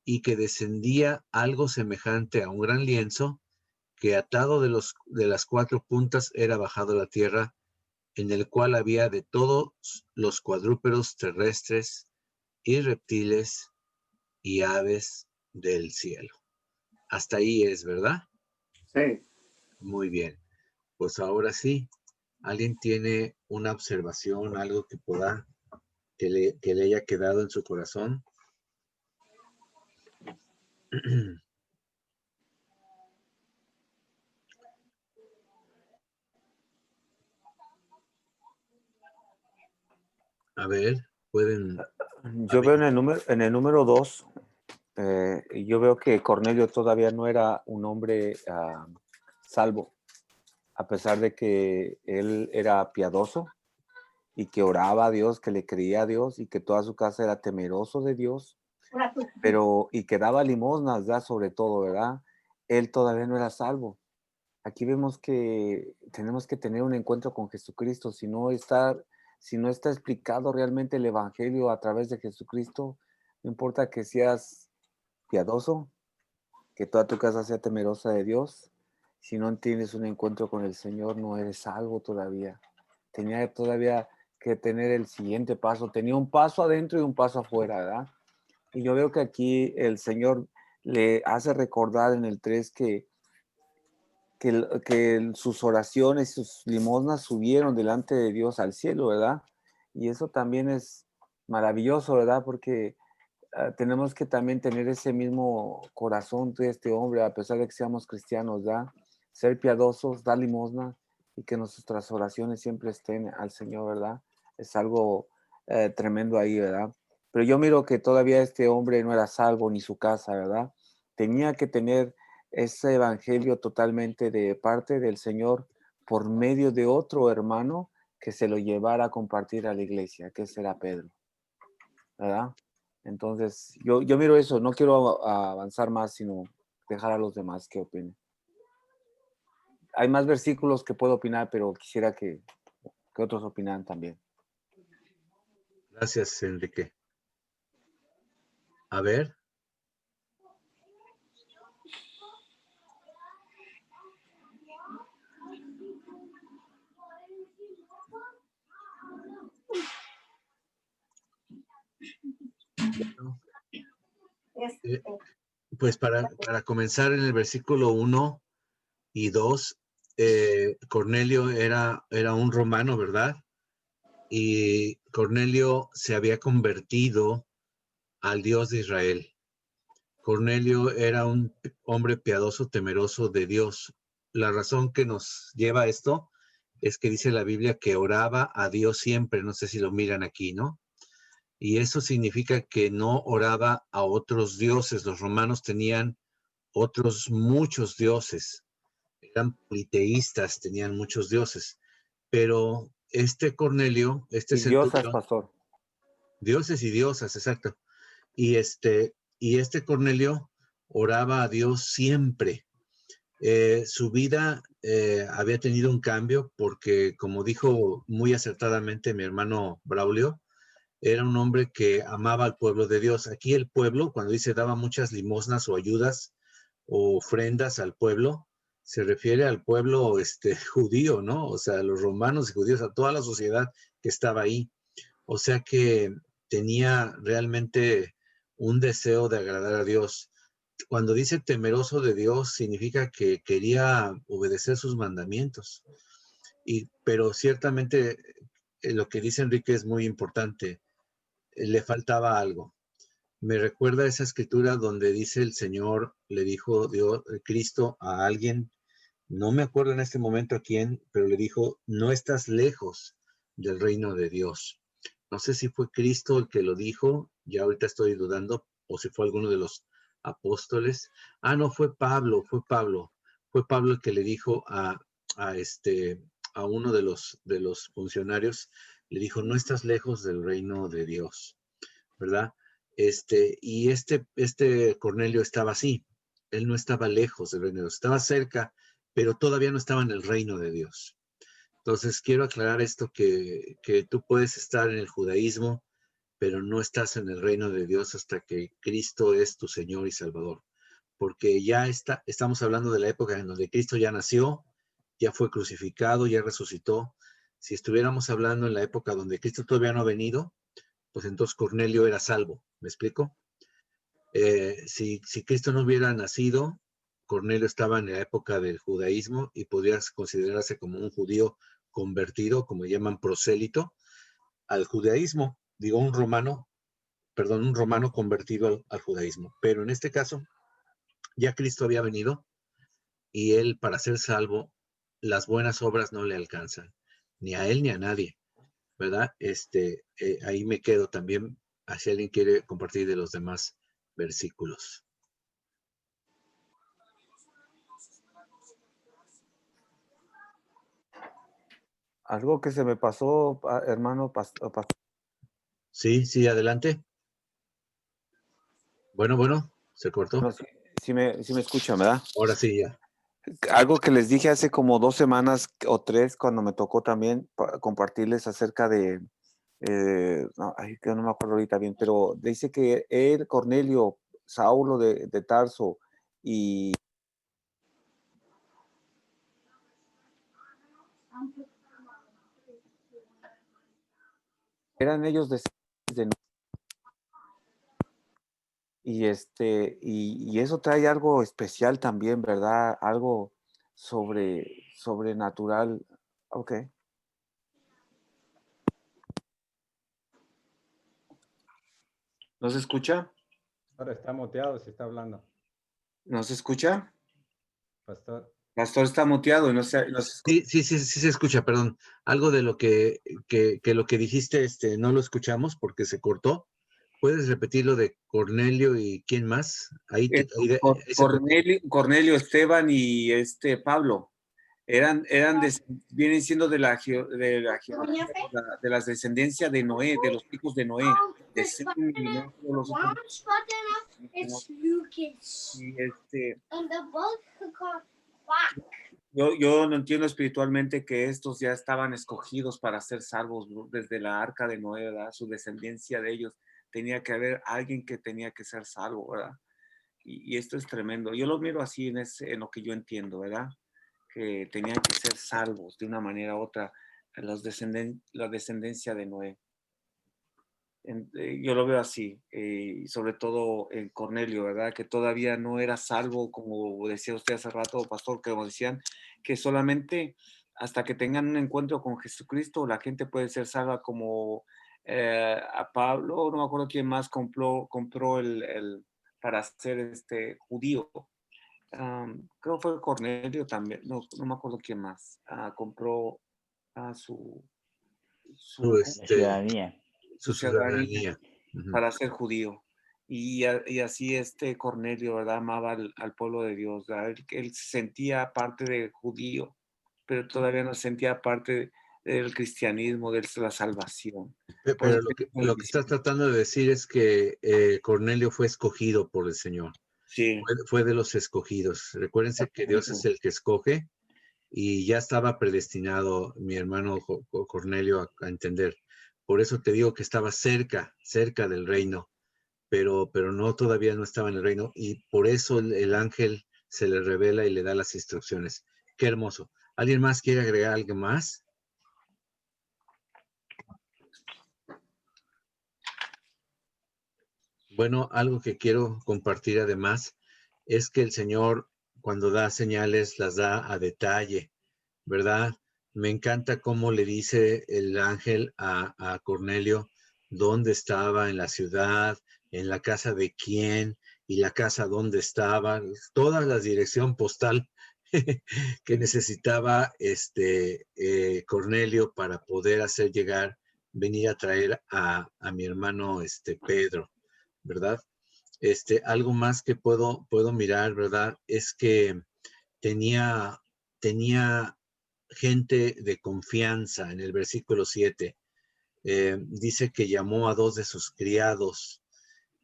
Speaker 2: y que descendía algo semejante a un gran lienzo, que atado de las 4 puntas era bajado a la tierra, en el cual había de todos los cuadrúpedos terrestres y reptiles y aves del cielo. Hasta ahí es, ¿verdad?
Speaker 6: Sí.
Speaker 2: Muy bien. Pues ahora sí, ¿alguien tiene una observación, algo que le haya quedado en su corazón? A ver, pueden...
Speaker 7: Yo veo en el número 2, yo veo que Cornelio todavía no era un hombre salvo, a pesar de que él era piadoso y que oraba a Dios, que le creía a Dios y que toda su casa era temeroso de Dios, y que daba limosnas, ¿verdad? Sobre todo, ¿verdad? Él todavía no era salvo. Aquí vemos que tenemos que tener un encuentro con Jesucristo, si no está explicado realmente el evangelio a través de Jesucristo, no importa que seas piadoso, que toda tu casa sea temerosa de Dios, si no tienes un encuentro con el Señor, no eres salvo todavía. Tenía todavía que tener el siguiente paso, tenía un paso adentro y un paso afuera, ¿verdad? Y yo veo que aquí el Señor le hace recordar en el 3 que sus oraciones, sus limosnas subieron delante de Dios al cielo, ¿verdad? Y eso también es maravilloso, ¿verdad? Porque tenemos que también tener ese mismo corazón de este hombre, a pesar de que seamos cristianos, ¿verdad? Ser piadosos, dar limosna y que nuestras oraciones siempre estén al Señor, ¿verdad? Es algo tremendo ahí, ¿verdad? Pero yo miro que todavía este hombre no era salvo ni su casa, ¿verdad? tenía que tener ese evangelio totalmente de parte del Señor por medio de otro hermano que se lo llevara a compartir a la iglesia, que será Pedro, ¿verdad? Entonces, yo miro eso, no quiero avanzar más, sino dejar a los demás que opinen. Hay más versículos que puedo opinar, pero quisiera que otros opinan también.
Speaker 2: Gracias, Enrique. A ver. Bueno, pues para comenzar en el versículo 1 y 2, Cornelio era un romano, ¿verdad? Y Cornelio se había convertido al Dios de Israel. Cornelio era un hombre piadoso, temeroso de Dios. La razón que nos lleva a esto es que dice la Biblia que oraba a Dios siempre. No sé si lo miran aquí, ¿no? Y eso significa que no oraba a otros dioses. Los romanos tenían otros muchos dioses. Eran politeístas, tenían muchos dioses. Pero este Cornelio, este
Speaker 7: diosas, pastor.
Speaker 2: Dioses y diosas, exacto. Y este Cornelio oraba a Dios siempre. Su vida había tenido un cambio porque, como dijo muy acertadamente mi hermano Braulio, era un hombre que amaba al pueblo de Dios. Aquí el pueblo, cuando dice daba muchas limosnas o ayudas o ofrendas al pueblo, se refiere al pueblo judío, ¿no? O sea, los romanos y judíos, a toda la sociedad que estaba ahí. O sea que tenía realmente un deseo de agradar a Dios. Cuando dice temeroso de Dios, significa que quería obedecer sus mandamientos. Pero ciertamente lo que dice Enrique es muy importante. Le faltaba algo. Me recuerda esa escritura donde dice el Señor, le dijo Dios, Cristo a alguien, no me acuerdo en este momento a quién, pero le dijo, no estás lejos del reino de Dios. No sé si fue Cristo el que lo dijo, ya ahorita estoy dudando, o si fue alguno de los apóstoles. No, fue Pablo. Fue Pablo el que le dijo a uno de los funcionarios, le dijo, no estás lejos del reino de Dios, ¿verdad? Y este Cornelio estaba así, él no estaba lejos del reino de Dios, estaba cerca, pero todavía no estaba en el reino de Dios. Entonces, quiero aclarar esto, que tú puedes estar en el judaísmo, pero no estás en el reino de Dios hasta que Cristo es tu Señor y Salvador. Porque ya estamos hablando de la época en donde Cristo ya nació, ya fue crucificado, ya resucitó. Si estuviéramos hablando en la época donde Cristo todavía no ha venido, pues entonces Cornelio era salvo. ¿Me explico? Si Cristo no hubiera nacido, Cornelio estaba en la época del judaísmo y podría considerarse como un judío convertido, como llaman prosélito, al judaísmo. Digo, un romano convertido al judaísmo. Pero en este caso, ya Cristo había venido y él, para ser salvo, las buenas obras no le alcanzan, ni a él ni a nadie, ¿verdad? Ahí me quedo también, si alguien quiere compartir de los demás versículos.
Speaker 7: Algo que se me pasó, hermano pastor.
Speaker 2: Sí, adelante. Bueno, se cortó.
Speaker 7: No, sí me escuchan, ¿verdad?
Speaker 2: Ahora sí, ya.
Speaker 7: Algo que les dije hace como 2 semanas o 3, cuando me tocó también compartirles acerca de, que no me acuerdo ahorita bien, pero dice que él, Cornelio, Saulo de Tarso y eran ellos de y y eso trae algo especial también, ¿verdad? Algo sobrenatural. Ok. ¿No se escucha?
Speaker 1: Ahora está muteado si está hablando.
Speaker 7: ¿No se escucha?
Speaker 1: Pastor.
Speaker 7: Pastor está muteado y no se escucha.
Speaker 2: Sí se escucha, perdón. Algo de lo que lo que dijiste, no lo escuchamos porque se cortó, ¿Puedes repetir lo de Cornelio y quién más? Ahí,
Speaker 7: Cornelio, Esteban y Pablo. Vienen siendo de la descendencia de Noé, de los hijos de Noé. De Sem y no de los otros. Yo no entiendo espiritualmente que estos ya estaban escogidos para ser salvos, ¿no? Desde la arca de Noé, ¿verdad? Su descendencia de ellos. Tenía que haber alguien que tenía que ser salvo, ¿verdad? Y esto es tremendo. Yo lo miro así en lo que yo entiendo, ¿verdad? Que tenían que ser salvos de una manera u otra, la descendencia de Noé. Yo lo veo así, y sobre todo en Cornelio, ¿verdad? Que todavía no era salvo, como decía usted hace rato, pastor, que como decían, que solamente hasta que tengan un encuentro con Jesucristo, la gente puede ser salva, como a Pablo, no me acuerdo quién más compró para ser judío. Creo que fue Cornelio también, no me acuerdo quién más, compró a su
Speaker 8: ciudadanía.
Speaker 7: Su ciudadanía para ser judío. Y así Cornelio, ¿verdad? Amaba al pueblo de Dios, ¿verdad? Él se sentía parte de judío, pero todavía no sentía parte del cristianismo, de la salvación.
Speaker 2: Pero lo que estás tratando de decir es que Cornelio fue escogido por el Señor.
Speaker 7: Sí.
Speaker 2: Fue de los escogidos. Recuérdense que Dios es el que escoge y ya estaba predestinado mi hermano Cornelio a entender. Por eso te digo que estaba cerca del reino, pero no, todavía no estaba en el reino, y por eso el ángel se le revela y le da las instrucciones. Qué hermoso. ¿Alguien más quiere agregar algo más? Bueno, algo que quiero compartir además es que el Señor, cuando da señales, las da a detalle, ¿verdad? Me encanta cómo le dice el ángel a Cornelio dónde estaba en la ciudad, en la casa de quién y la casa dónde estaba, toda la dirección postal que necesitaba Cornelio para poder hacer llegar, venir a traer a mi hermano Pedro, ¿verdad? Algo más que puedo mirar, ¿verdad? Es que tenía gente de confianza. En el versículo 7 dice que llamó a 2 de sus criados,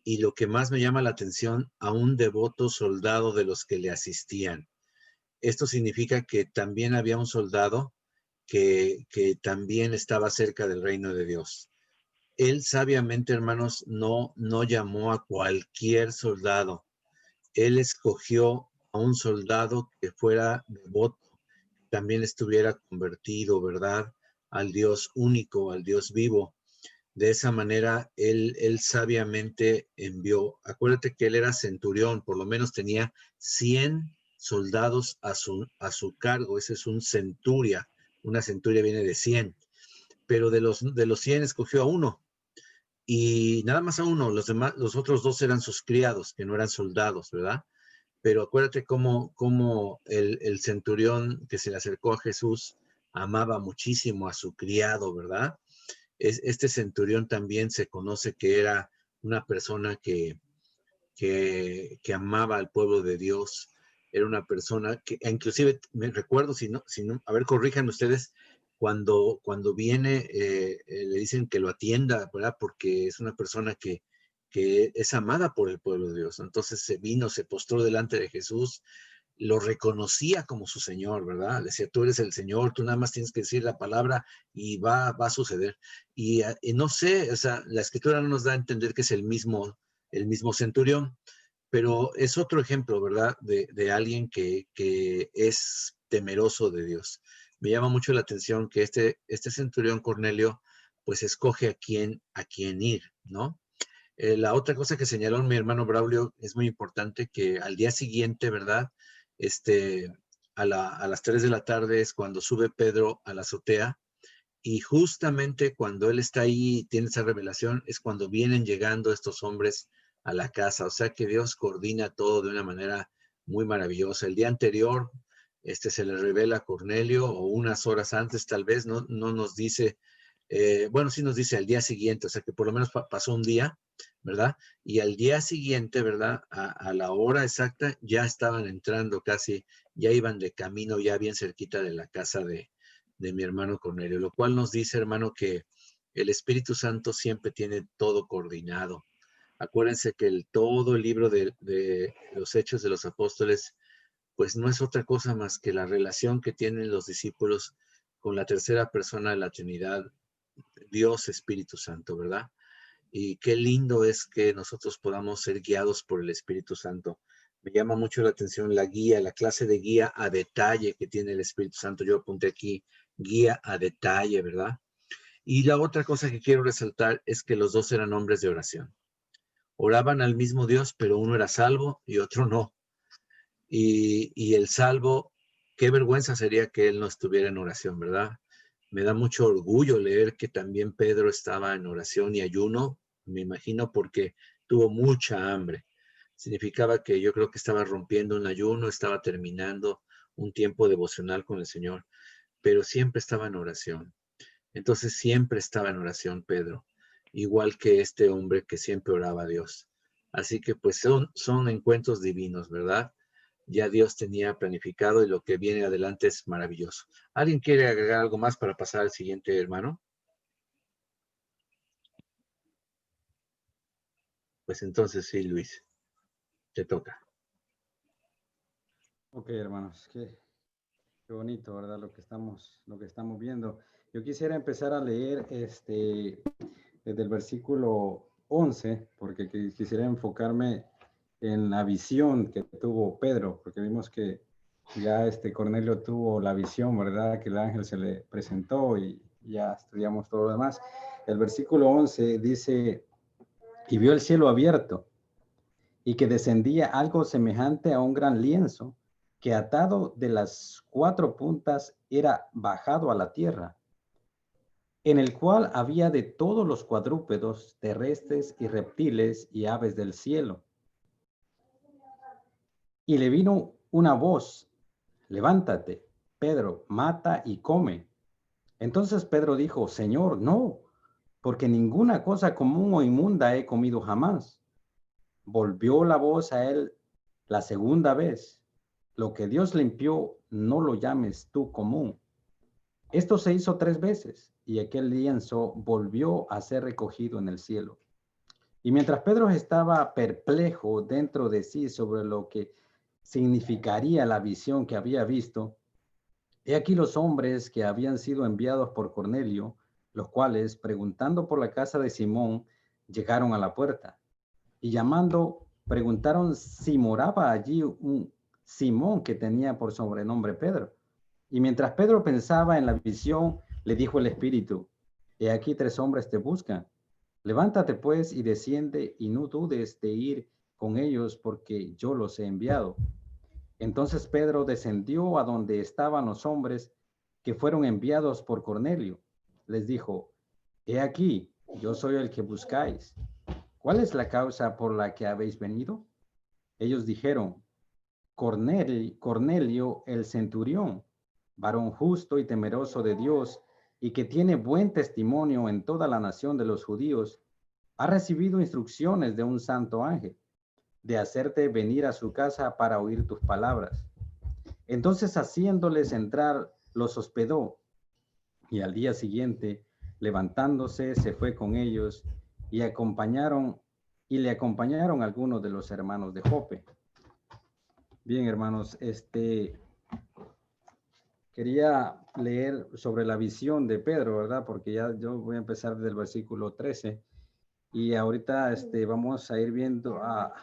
Speaker 2: y lo que más me llama la atención, a un devoto soldado de los que le asistían. Esto significa que también había un soldado que también estaba cerca del reino de Dios. Él sabiamente, hermanos, no llamó a cualquier soldado. Él escogió a un soldado que fuera devoto, también estuviera convertido, ¿verdad?, al Dios único, al Dios vivo. De esa manera, él sabiamente envió. Acuérdate que él era centurión, por lo menos tenía 100 soldados a su cargo. Ese es un centuria. Una centuria viene de 100. Pero de los 100 escogió a uno. Y nada más a uno. Los otros 2 eran sus criados, que no eran soldados, ¿verdad? Pero acuérdate cómo el centurión que se le acercó a Jesús amaba muchísimo a su criado, ¿verdad? Este centurión también se conoce que era una persona que amaba al pueblo de Dios. Era una persona que, inclusive me recuerdo, si no, a ver, corrijan ustedes, cuando viene, le dicen que lo atienda, ¿verdad? Porque es una persona que es amada por el pueblo de Dios. Entonces se postró delante de Jesús, lo reconocía como su Señor, ¿verdad? Le decía, tú eres el Señor, tú nada más tienes que decir la palabra y va a suceder. Y no sé, o sea, la Escritura no nos da a entender que es el mismo centurión, pero es otro ejemplo, ¿verdad? De alguien que es temeroso de Dios. Me llama mucho la atención que este centurión Cornelio, pues escoge a quién ir, ¿no? La otra cosa que señaló mi hermano Braulio es muy importante, que al día siguiente, ¿verdad? A las 3 de la tarde es cuando sube Pedro a la azotea, y justamente cuando él está ahí y tiene esa revelación, es cuando vienen llegando estos hombres a la casa. O sea que Dios coordina todo de una manera muy maravillosa. El día anterior, se le revela a Cornelio, o unas horas antes tal vez, no nos dice, bueno, sí nos dice al día siguiente, o sea que por lo menos pasó un día, ¿verdad? Y al día siguiente, ¿verdad? A la hora exacta, ya estaban entrando casi, ya iban de camino, ya bien cerquita de la casa de mi hermano Cornelio, lo cual nos dice, hermano, que el Espíritu Santo siempre tiene todo coordinado. Acuérdense que todo el libro de los Hechos de los Apóstoles, pues no es otra cosa más que la relación que tienen los discípulos con la tercera persona de la Trinidad, Dios Espíritu Santo, ¿verdad? Y qué lindo es que nosotros podamos ser guiados por el Espíritu Santo. Me llama mucho la atención la guía, la clase de guía a detalle que tiene el Espíritu Santo. Yo apunté aquí, guía a detalle, ¿verdad? Y la otra cosa que quiero resaltar es que los dos eran hombres de oración. Oraban al mismo Dios, pero uno era salvo y otro no. Y el salvo, qué vergüenza sería que él no estuviera en oración, ¿verdad? Me da mucho orgullo leer que también Pedro estaba en oración y ayuno, me imagino porque tuvo mucha hambre. Significaba que yo creo que estaba rompiendo un ayuno, estaba terminando un tiempo devocional con el Señor, pero siempre estaba en oración. Entonces siempre estaba en oración Pedro, igual que este hombre que siempre oraba a Dios. Así que pues son encuentros divinos, ¿verdad? Ya Dios tenía planificado y lo que viene adelante es maravilloso. ¿Alguien quiere agregar algo más para pasar al siguiente, hermano? Pues entonces sí, Luis, te toca.
Speaker 1: Ok, hermanos, qué bonito, ¿verdad? Lo que estamos viendo. Yo quisiera empezar a leer desde el versículo 11, porque quisiera enfocarme en la visión que tuvo Pedro, porque vimos que ya Cornelio tuvo la visión, ¿verdad? Que el ángel se le presentó y ya estudiamos todo lo demás. El versículo 11 dice, y vio el cielo abierto y que descendía algo semejante a un gran lienzo que atado de las cuatro puntas era bajado a la tierra, en el cual había de todos los cuadrúpedos terrestres y reptiles y aves del cielo. Y le vino una voz, levántate, Pedro, mata y come. Entonces Pedro dijo, Señor, no, porque ninguna cosa común o inmunda he comido jamás. Volvió la voz a él la segunda vez. Lo que Dios limpió, no lo llames tú común. Esto se hizo 3 veces y aquel lienzo volvió a ser recogido en el cielo. Y mientras Pedro estaba perplejo dentro de sí sobre lo que significaría la visión que había visto, he aquí los hombres que habían sido enviados por Cornelio, los cuales, preguntando por la casa de Simón, llegaron a la puerta y llamando, preguntaron si moraba allí un Simón que tenía por sobrenombre Pedro. Y mientras Pedro pensaba en la visión, le dijo el Espíritu, he aquí 3 hombres te buscan. Levántate pues y desciende y no dudes de ir con ellos porque yo los he enviado. Entonces Pedro descendió a donde estaban los hombres que fueron enviados por Cornelio. Les dijo, he aquí, yo soy el que buscáis. ¿Cuál es la causa por la que habéis venido? Ellos dijeron, Cornelio el centurión, varón justo y temeroso de Dios, y que tiene buen testimonio en toda la nación de los judíos, ha recibido instrucciones de un santo ángel, de hacerte venir a su casa para oír tus palabras. Entonces, haciéndoles entrar, los hospedó, y al día siguiente, levantándose, se fue con ellos, y le acompañaron algunos de los hermanos de Jope. Bien, hermanos, quería leer sobre la visión de Pedro, ¿verdad? Porque ya yo voy a empezar desde el versículo 13 y ahorita vamos a ir viendo, a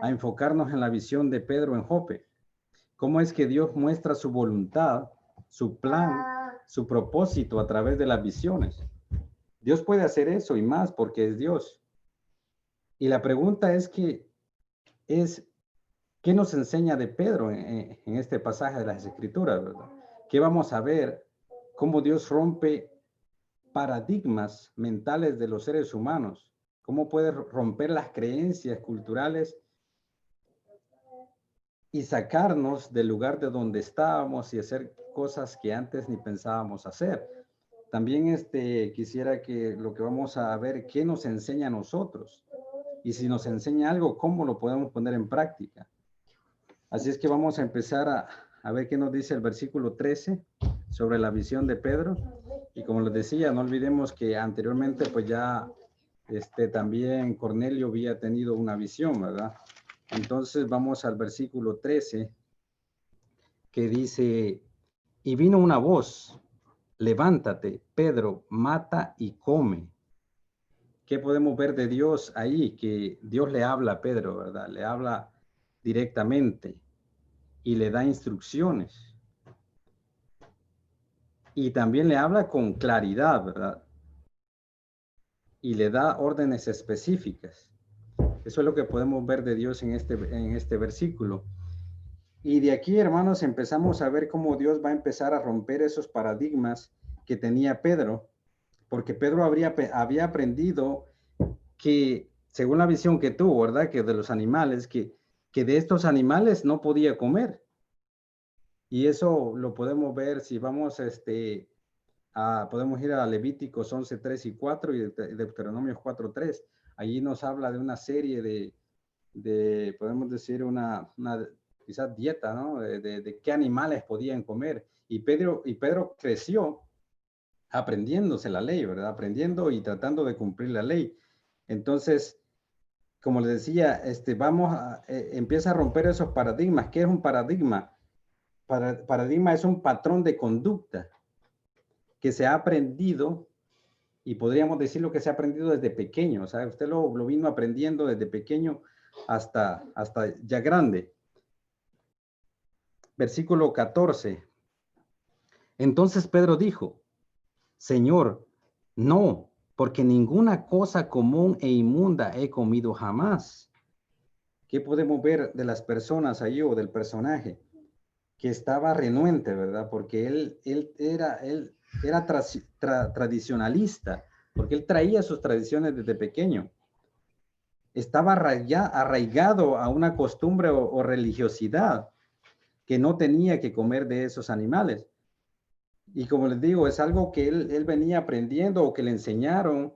Speaker 1: enfocarnos en la visión de Pedro en Jope. ¿Cómo es que Dios muestra su voluntad, su plan, su propósito a través de las visiones? Dios puede hacer eso y más porque es Dios. Y la pregunta es ¿qué nos enseña de Pedro en este pasaje de las Escrituras, verdad? ¿Qué vamos a ver? Cómo Dios rompe paradigmas mentales de los seres humanos. Cómo puede romper las creencias culturales y sacarnos del lugar de donde estábamos y hacer cosas que antes ni pensábamos hacer. también quisiera que lo que vamos a ver, qué nos enseña a nosotros. Y si nos enseña algo, cómo lo podemos poner en práctica. Así es que vamos a empezar a ver qué nos dice el versículo 13 sobre la visión de Pedro. Y como les decía, no olvidemos que anteriormente pues ya también Cornelio había tenido una visión, ¿verdad? Entonces vamos al versículo 13 que dice, y vino una voz, levántate, Pedro, mata y come. ¿Qué podemos ver de Dios ahí? Que Dios le habla a Pedro, ¿verdad? Le habla directamente y le da instrucciones. Y también le habla con claridad, ¿verdad? Y le da órdenes específicas. Eso es lo que podemos ver de Dios en este versículo. Y de aquí, hermanos, empezamos a ver cómo Dios va a empezar a romper esos paradigmas que tenía Pedro, porque Pedro había aprendido que, según la visión que tuvo, ¿verdad? Que de los animales, que de estos animales no podía comer. Y eso lo podemos ver si vamos podemos ir a Levíticos 11, 3 y 4 y Deuteronomio 4, 3. Allí nos habla de una serie de podemos decir, una quizás dieta, ¿no? De qué animales podían comer. Y Pedro creció aprendiéndose la ley, ¿verdad? Aprendiendo y tratando de cumplir la ley. Entonces, como les decía, empieza a romper esos paradigmas. ¿Qué es un paradigma? Paradigma es un patrón de conducta que se ha aprendido, y podríamos decirlo que se ha aprendido desde pequeño. O sea, usted lo vino aprendiendo desde pequeño hasta ya grande. Versículo 14. Entonces Pedro dijo, Señor, no, porque ninguna cosa común e inmunda he comido jamás. ¿Qué podemos ver de las personas ahí o del personaje? Que estaba renuente, ¿verdad? Porque él era tradicionalista, porque él traía sus tradiciones desde pequeño. Estaba arraigado a una costumbre o religiosidad que no tenía que comer de esos animales. Y como les digo, es algo que él venía aprendiendo o que le enseñaron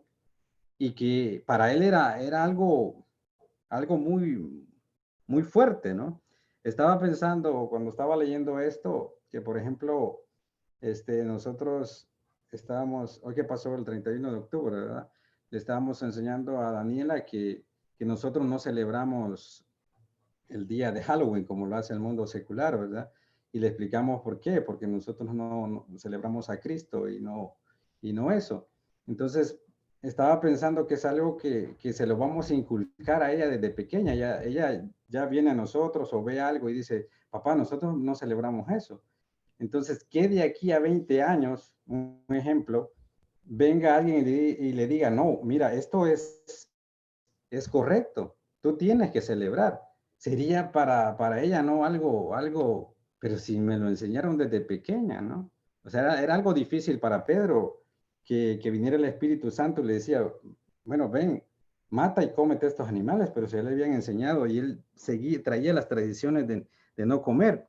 Speaker 1: y que para él era algo muy, muy fuerte, ¿no? Estaba pensando cuando estaba leyendo esto, que por ejemplo, nosotros estábamos, hoy que pasó el 31 de octubre, ¿verdad? Le estábamos enseñando a Daniela que nosotros no celebramos el día de Halloween como lo hace el mundo secular, ¿verdad? Y le explicamos por qué, porque nosotros no celebramos a Cristo y no eso. Entonces, estaba pensando que es algo que se lo vamos a inculcar a ella desde pequeña. Ella ya viene a nosotros o ve algo y dice, papá, nosotros no celebramos eso. Entonces, que de aquí a 20 años, un ejemplo, venga alguien y le diga, no, mira, esto es correcto, tú tienes que celebrar. Sería para ella, ¿no? Algo, pero si me lo enseñaron desde pequeña, ¿no? O sea, era algo difícil para Pedro que viniera el Espíritu Santo y le decía, bueno, ven, mata y cómete estos animales, pero se le habían enseñado y él traía las tradiciones de no comer.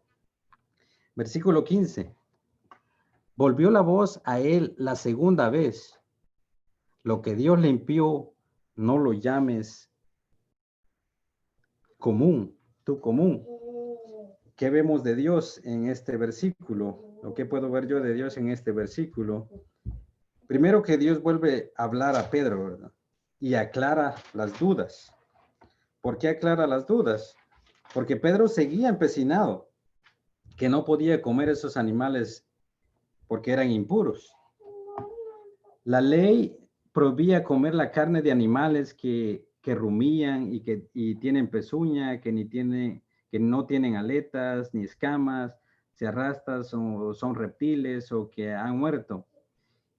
Speaker 1: Versículo 15. Volvió la voz a él la segunda vez. Lo que Dios limpió, no lo llames común, tú común. ¿Qué vemos de Dios en este versículo? ¿O qué puedo ver yo de Dios en este versículo? Primero que Dios vuelve a hablar a Pedro, ¿verdad? Y aclara las dudas. ¿Por qué aclara las dudas? Porque Pedro seguía empecinado que no podía comer esos animales porque eran impuros. La ley prohibía comer la carne de animales que rumían y tienen pezuña, que no tienen aletas ni escamas, se arrastran o son reptiles o que han muerto.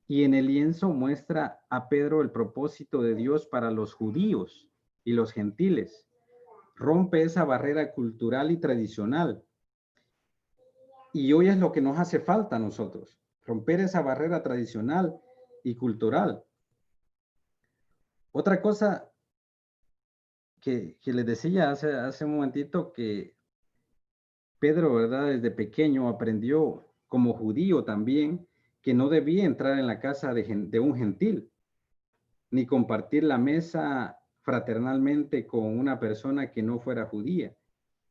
Speaker 1: Y en el lienzo muestra a Pedro el propósito de Dios para los judíos y los gentiles. Rompe esa barrera cultural y tradicional. Y hoy es lo que nos hace falta a nosotros, romper esa barrera tradicional y cultural. Otra cosa que les decía hace un momentito, que Pedro, ¿verdad? Desde pequeño aprendió como judío también que no debía entrar en la casa de un gentil, ni compartir la mesa fraternalmente con una persona que no fuera judía.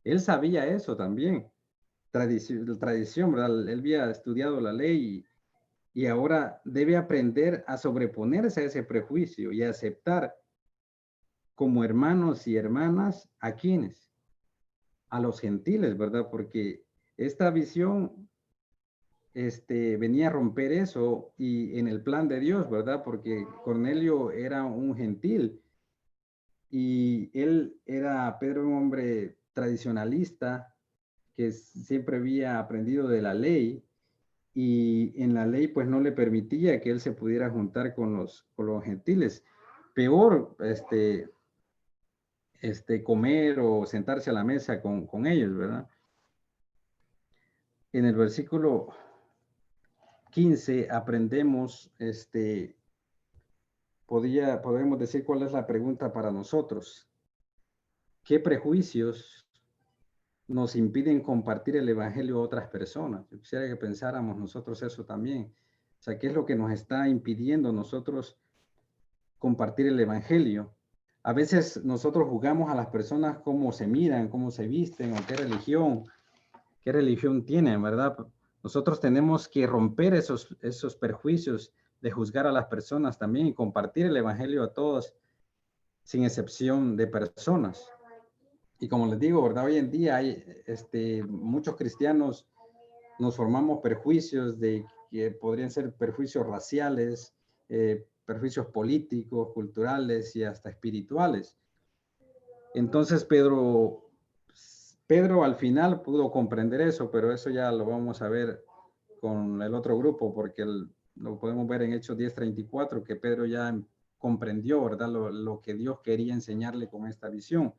Speaker 1: Él sabía eso también, tradición, ¿verdad? Él había estudiado la ley y ahora debe aprender a sobreponerse a ese prejuicio y a aceptar como hermanos y hermanas a quienes, a los gentiles, ¿verdad? Porque esta visión venía a romper eso y en el plan de Dios, ¿verdad? Porque Cornelio era un gentil y Pedro, un hombre tradicionalista que siempre había aprendido de la ley y en la ley pues no le permitía que él se pudiera juntar con los gentiles. Peor, comer o sentarse a la mesa con ellos, ¿verdad? En el versículo 15 aprendemos, podemos decir cuál es la pregunta para nosotros. ¿Qué prejuicios nos impiden compartir el evangelio a otras personas? Yo quisiera que pensáramos nosotros eso también. O sea, ¿qué es lo que nos está impidiendo nosotros compartir el evangelio? A veces nosotros juzgamos a las personas cómo se miran, cómo se visten o qué religión tienen, ¿verdad? Nosotros tenemos que romper esos prejuicios de juzgar a las personas también y compartir el evangelio a todos, sin excepción de personas. Y como les digo, ¿verdad? Hoy en día hay muchos cristianos nos formamos prejuicios de que podrían ser prejuicios raciales, prejuicios políticos, culturales y hasta espirituales. Entonces Pedro al final pudo comprender eso, pero eso ya lo vamos a ver con el otro grupo, porque lo podemos ver en Hechos 10:34, que Pedro ya comprendió, ¿verdad? Lo que Dios quería enseñarle con esta visión.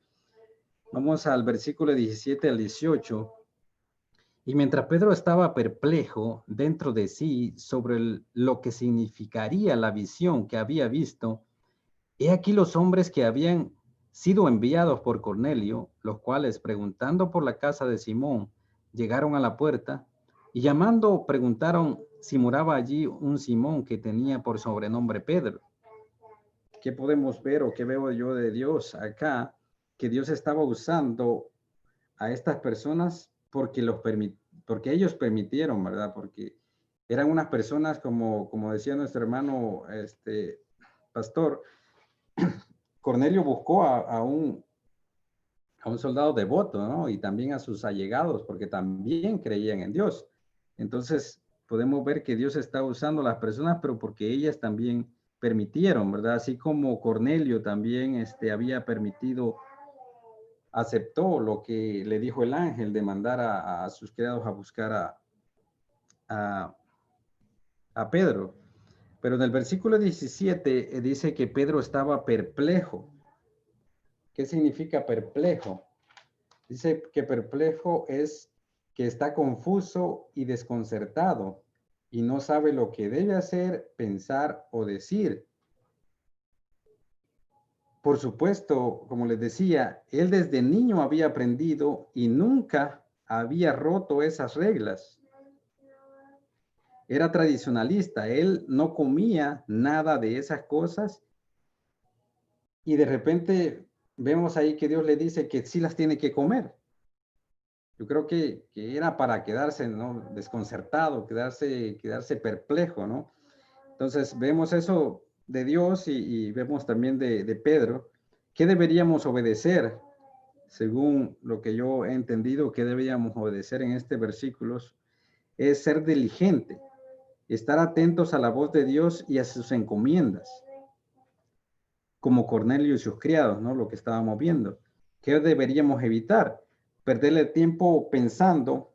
Speaker 1: Vamos al versículo 17 al 18. Y mientras Pedro estaba perplejo dentro de sí sobre lo que significaría la visión que había visto, he aquí los hombres que habían sido enviados por Cornelio, los cuales, preguntando por la casa de Simón, llegaron a la puerta y llamando preguntaron si moraba allí un Simón que tenía por sobrenombre Pedro. ¿Qué podemos ver o qué veo yo de Dios acá? Que Dios estaba usando a estas personas porque ellos permitieron, ¿verdad? Porque eran unas personas como decía nuestro hermano pastor, Cornelio buscó a un soldado devoto, ¿no? Y también a sus allegados, porque también creían en Dios. Entonces, podemos ver que Dios está usando a las personas, pero porque ellas también permitieron, ¿verdad? Así como Cornelio también había permitido, aceptó lo que le dijo el ángel de mandar a sus criados a buscar a Pedro. Pero en el versículo 17 dice que Pedro estaba perplejo. ¿Qué significa perplejo? Dice que perplejo es que está confuso y desconcertado y no sabe lo que debe hacer, pensar o decir. Por supuesto, como les decía, él desde niño había aprendido y nunca había roto esas reglas. Era tradicionalista, él no comía nada de esas cosas y de repente vemos ahí que Dios le dice que sí las tiene que comer. Yo creo que era para quedarse, ¿no?, desconcertado, quedarse perplejo, ¿no? Entonces vemos eso de Dios y vemos también de Pedro. ¿Qué deberíamos obedecer? Según lo que yo he entendido, ¿qué deberíamos obedecer en este versículo? Es ser diligente, estar atentos a la voz de Dios y a sus encomiendas, como Cornelio y sus criados, ¿no? Lo que estábamos viendo. ¿Qué deberíamos evitar? Perderle tiempo pensando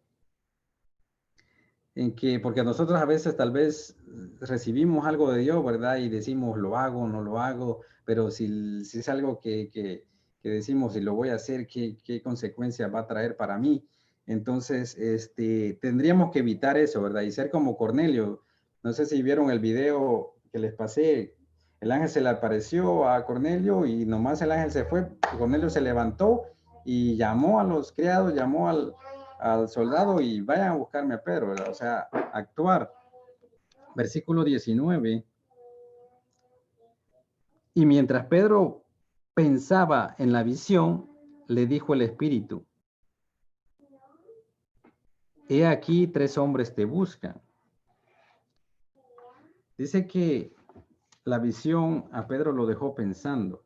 Speaker 1: en que, porque nosotros a veces tal vez recibimos algo de Dios, ¿verdad? Y decimos, lo hago, no lo hago, pero si es algo que decimos, si lo voy a hacer, ¿qué consecuencias va a traer para mí? Entonces, tendríamos que evitar eso, ¿verdad? Y ser como Cornelio. No sé si vieron el video que les pasé. El ángel se le apareció a Cornelio y nomás el ángel se fue. Cornelio se levantó y llamó a los criados, llamó al soldado y vayan a buscarme a Pedro, ¿verdad? O sea, actuar. versículo 19. Y mientras Pedro pensaba en la visión, le dijo el Espíritu: he aquí 3 hombres te buscan. Dice que la visión a Pedro lo dejó pensando,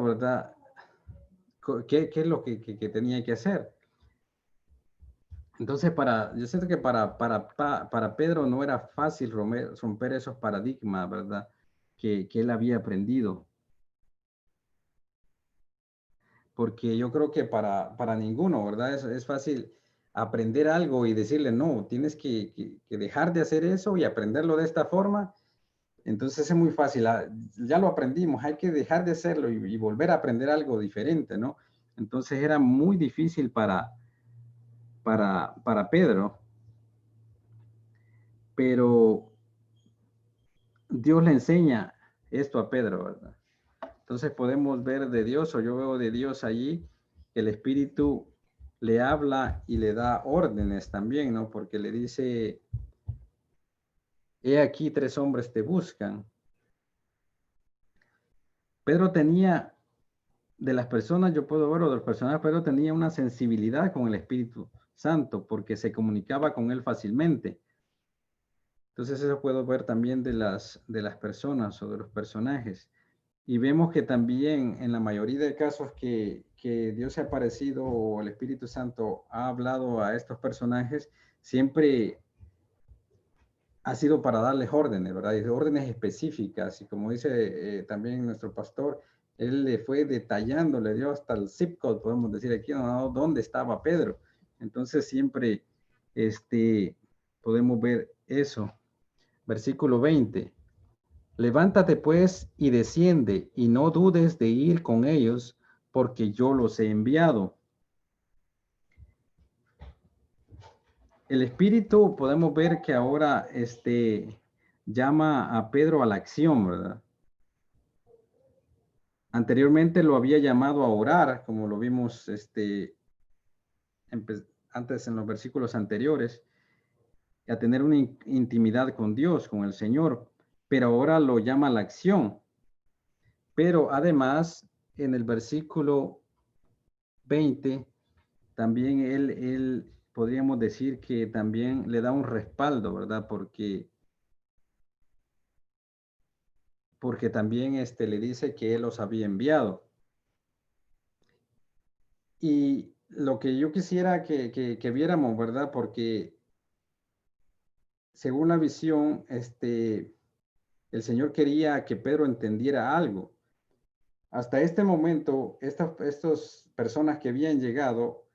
Speaker 1: ¿verdad? ¿Qué es lo que tenía que hacer? Entonces, yo siento que para Pedro no era fácil romper esos paradigmas, ¿verdad? Que él había aprendido. Porque yo creo que para ninguno, ¿verdad? Es fácil aprender algo y decirle, no, tienes que dejar de hacer eso y aprenderlo de esta forma. Entonces es muy fácil, ya lo aprendimos, hay que dejar de hacerlo y volver a aprender algo diferente, ¿no? Entonces era muy difícil para Pedro, pero Dios le enseña esto a Pedro, ¿verdad? Entonces podemos ver de Dios, o yo veo de Dios allí, el Espíritu le habla y le da órdenes también, ¿no? Porque le dice, he aquí 3 hombres te buscan. Pedro tenía, de las personas, yo puedo ver, o de los personajes, Pedro tenía una sensibilidad con el Espíritu Santo, porque se comunicaba con él fácilmente. Entonces eso puedo ver también de las personas o de los personajes. Y vemos que también en la mayoría de casos que Dios se ha aparecido o el Espíritu Santo ha hablado a estos personajes, siempre ha sido para darles órdenes, ¿verdad? Y órdenes específicas. Y como dice también nuestro pastor, él le fue detallando, le dio hasta el zip code, podemos decir aquí, ¿no? Dónde estaba Pedro. Entonces siempre podemos ver eso. Versículo 20. Levántate pues y desciende, y no dudes de ir con ellos, porque yo los he enviado. El Espíritu, podemos ver que ahora llama a Pedro a la acción, ¿verdad? Anteriormente lo había llamado a orar, como lo vimos antes en los versículos anteriores, a tener una intimidad con Dios, con el Señor, pero ahora lo llama a la acción. Pero además, en el versículo 20, también él podríamos decir que también le da un respaldo, ¿verdad? Porque también le dice que él los había enviado. Y lo que yo quisiera que viéramos, ¿verdad? Porque según la visión, el Señor quería que Pedro entendiera algo. Hasta este momento, estas personas que habían llegado,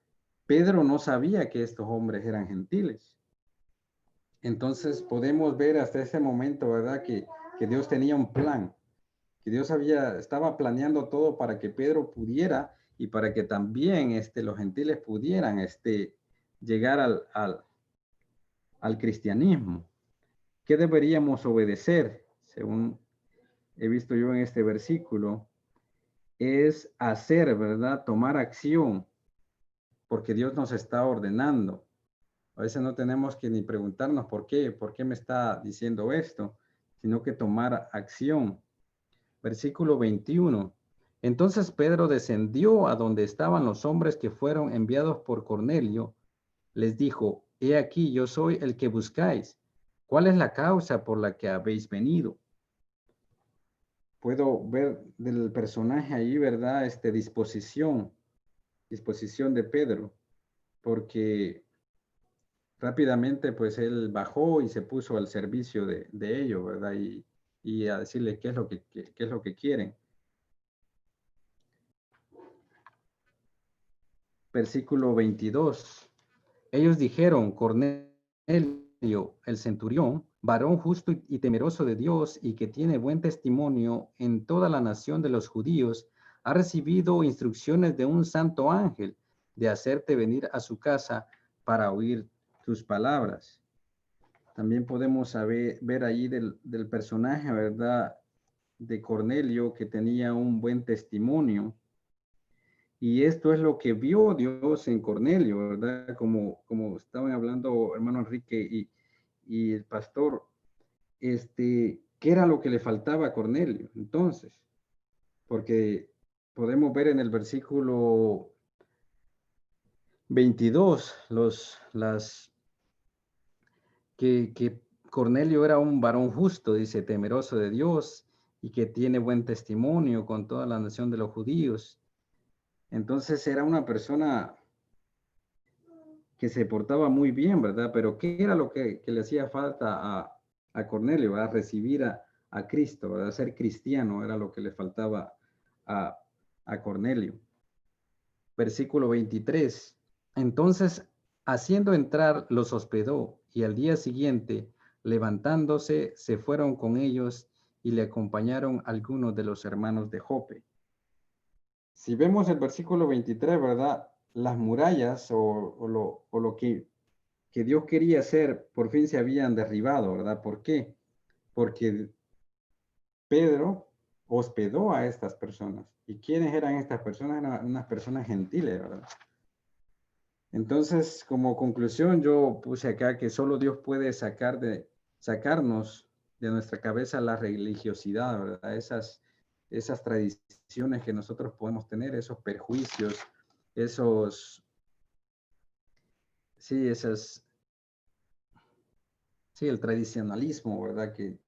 Speaker 1: Pedro no sabía que estos hombres eran gentiles. Entonces podemos ver hasta ese momento, ¿verdad? Que Dios tenía un plan, que Dios estaba planeando todo para que Pedro pudiera y para que también los gentiles pudieran llegar al cristianismo. ¿Qué deberíamos obedecer? Según he visto yo en este versículo, es hacer, ¿verdad? Tomar acción, porque Dios nos está ordenando. A veces no tenemos que ni preguntarnos por qué me está diciendo esto, sino que tomar acción. Versículo 21. Entonces Pedro descendió a donde estaban los hombres que fueron enviados por Cornelio. Les dijo, he aquí, yo soy el que buscáis. ¿Cuál es la causa por la que habéis venido? Puedo ver del personaje ahí, ¿verdad? Disposición de Pedro, porque rápidamente pues él bajó y se puso al servicio de ellos, ¿verdad? Y a decirle qué es lo que quieren. Versículo 22. Ellos dijeron, Cornelio, el centurión, varón justo y temeroso de Dios y que tiene buen testimonio en toda la nación de los judíos, ha recibido instrucciones de un santo ángel de hacerte venir a su casa para oír tus palabras. También podemos ver allí del personaje, ¿verdad? De Cornelio, que tenía un buen testimonio. Y esto es lo que vio Dios en Cornelio, ¿verdad? Como estaban hablando hermano Enrique y el pastor, ¿qué era lo que le faltaba a Cornelio? Entonces, porque podemos ver en el versículo 22, que Cornelio era un varón justo, dice, temeroso de Dios y que tiene buen testimonio con toda la nación de los judíos. Entonces era una persona que se portaba muy bien, ¿verdad? Pero ¿qué era lo que le hacía falta a Cornelio, ¿verdad? Recibir a Cristo, ¿verdad? Ser cristiano era lo que le faltaba a Cornelio. Versículo 23. Entonces, haciendo entrar, los hospedó, y al día siguiente, levantándose, se fueron con ellos y le acompañaron algunos de los hermanos de Jope. Si vemos el versículo 23, ¿verdad? Las murallas o lo que Dios quería hacer, por fin se habían derribado, ¿verdad? ¿Por qué? Porque Pedro hospedó a estas personas. ¿Y quiénes eran estas personas? Eran unas personas gentiles, ¿verdad? Entonces, como conclusión, yo puse acá que solo Dios puede sacarnos de nuestra cabeza la religiosidad, ¿verdad? Esas tradiciones que nosotros podemos tener, esos perjuicios, sí, el tradicionalismo, ¿verdad? Que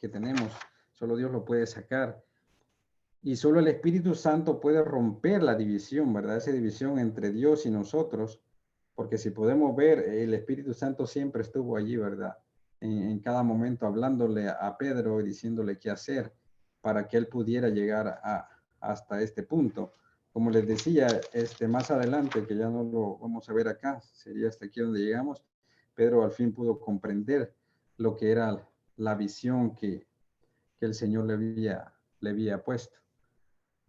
Speaker 1: tenemos, solo Dios lo puede sacar. Y solo el Espíritu Santo puede romper la división, ¿verdad? Esa división entre Dios y nosotros, porque si podemos ver, el Espíritu Santo siempre estuvo allí, ¿verdad? En cada momento hablándole a Pedro y diciéndole qué hacer para que él pudiera llegar hasta este punto. Como les decía, más adelante, que ya no lo vamos a ver acá, sería hasta aquí donde llegamos, Pedro al fin pudo comprender lo que era la visión que el Señor le había puesto.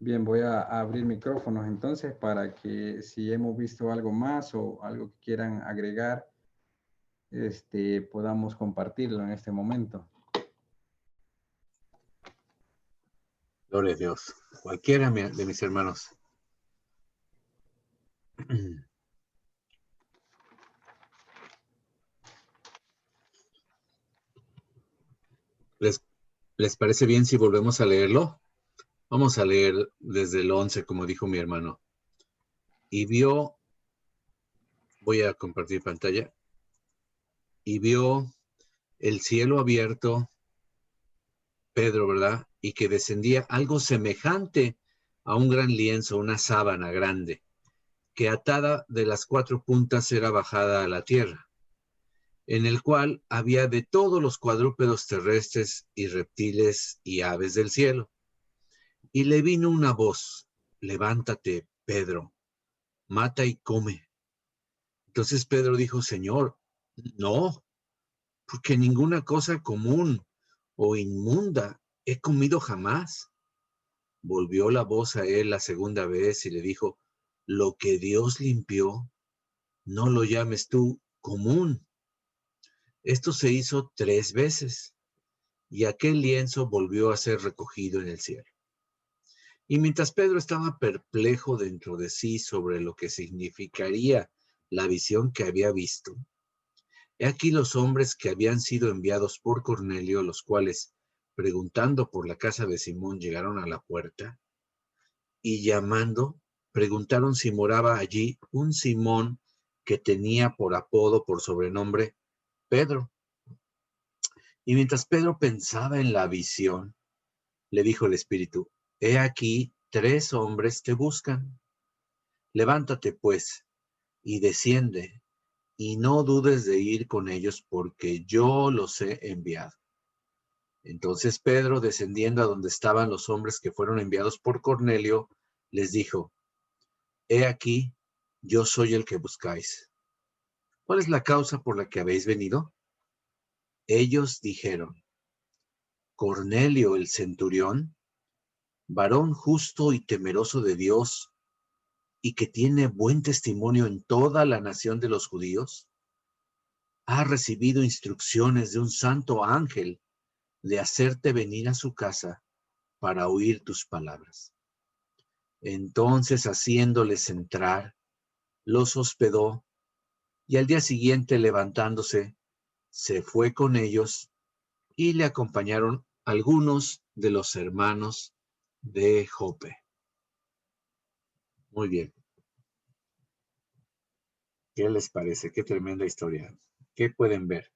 Speaker 1: Bien, voy a abrir micrófonos entonces para que si hemos visto algo más o algo que quieran agregar, podamos compartirlo en este momento.
Speaker 2: Gloria a Dios. Cualquiera de mis hermanos. ¿Les parece bien si volvemos a leerlo? Vamos a leer desde el 11, como dijo mi hermano. Y vio, voy a compartir pantalla, y vio el cielo abierto, Pedro, ¿verdad? Y que descendía algo semejante a un gran lienzo, una sábana grande, que atada de las 4 puntas era bajada a la tierra, en el cual había de todos los cuadrúpedos terrestres y reptiles y aves del cielo. Y le vino una voz: levántate, Pedro, mata y come. Entonces Pedro dijo: Señor, no, porque ninguna cosa común o inmunda he comido jamás. Volvió la voz a él la segunda vez y le dijo: lo que Dios limpió, no lo llames tú común. Esto se hizo 3 veces, y aquel lienzo volvió a ser recogido en el cielo. Y mientras Pedro estaba perplejo dentro de sí sobre lo que significaría la visión que había visto, he aquí los hombres que habían sido enviados por Cornelio, los cuales, preguntando por la casa de Simón, llegaron a la puerta, y llamando, preguntaron si moraba allí un Simón que tenía por apodo, por sobrenombre, Pedro. Y mientras Pedro pensaba en la visión, le dijo el Espíritu: he aquí 3 hombres te buscan. Levántate, pues, y desciende, y no dudes de ir con ellos, porque yo los he enviado. Entonces Pedro, descendiendo a donde estaban los hombres que fueron enviados por Cornelio, les dijo: he aquí, yo soy el que buscáis. ¿Cuál es la causa por la que habéis venido? Ellos dijeron: Cornelio el centurión, varón justo y temeroso de Dios, y que tiene buen testimonio en toda la nación de los judíos, ha recibido instrucciones de un santo ángel de hacerte venir a su casa para oír tus palabras. Entonces, haciéndoles entrar, los hospedó, y al día siguiente, levantándose, se fue con ellos, y le acompañaron algunos de los hermanos de Jope. Muy bien. ¿Qué les parece? Qué tremenda historia. ¿Qué pueden ver?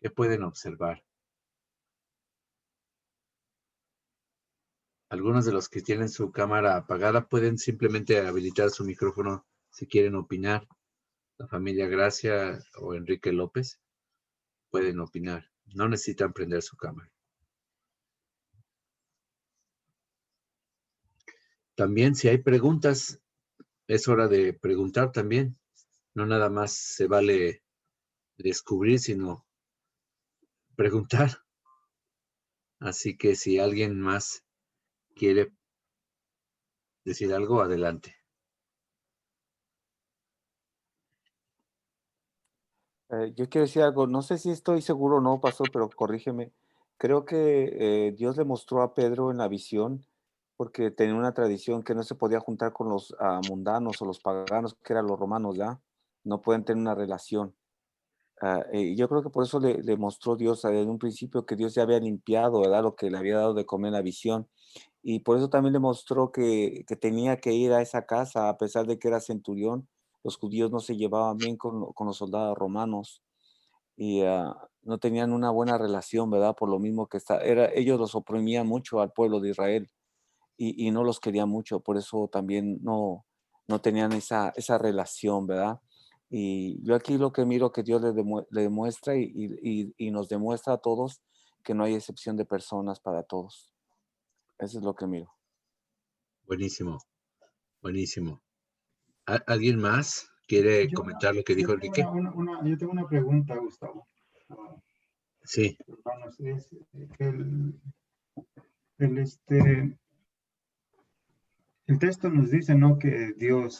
Speaker 2: ¿Qué pueden observar? Algunos de los que tienen su cámara apagada pueden simplemente habilitar su micrófono si quieren opinar. La familia Gracia o Enrique López pueden opinar. No necesitan prender su cámara. También, si hay preguntas, es hora de preguntar también. No nada más se vale descubrir, sino preguntar. Así que si alguien más quiere decir algo, adelante.
Speaker 7: Yo quiero decir algo, no sé si estoy seguro o no, pastor, pero corrígeme. Creo que Dios le mostró a Pedro en la visión, porque tenía una tradición que no se podía juntar con los mundanos o los paganos, que eran los romanos, ¿ya? No pueden tener una relación. Yo creo que por eso le mostró Dios desde un principio que Dios ya había limpiado, ¿verdad? Lo que le había dado de comer en la visión. Y por eso también le mostró que tenía que ir a esa casa, a pesar de que era centurión. Los judíos no se llevaban bien con los soldados romanos y no tenían una buena relación, ¿verdad? Por lo mismo que ellos los oprimían mucho al pueblo de Israel y no los querían mucho, por eso también no tenían esa relación, ¿verdad? Y yo aquí lo que miro que Dios le demuestra y nos demuestra a todos que no hay excepción de personas para todos. Eso es lo que miro.
Speaker 2: Buenísimo, buenísimo. ¿Alguien más quiere comentar lo que dijo Enrique?
Speaker 8: Yo tengo una pregunta, Gustavo.
Speaker 2: Sí.
Speaker 8: Hermanos, el texto nos dice, ¿no? Que Dios,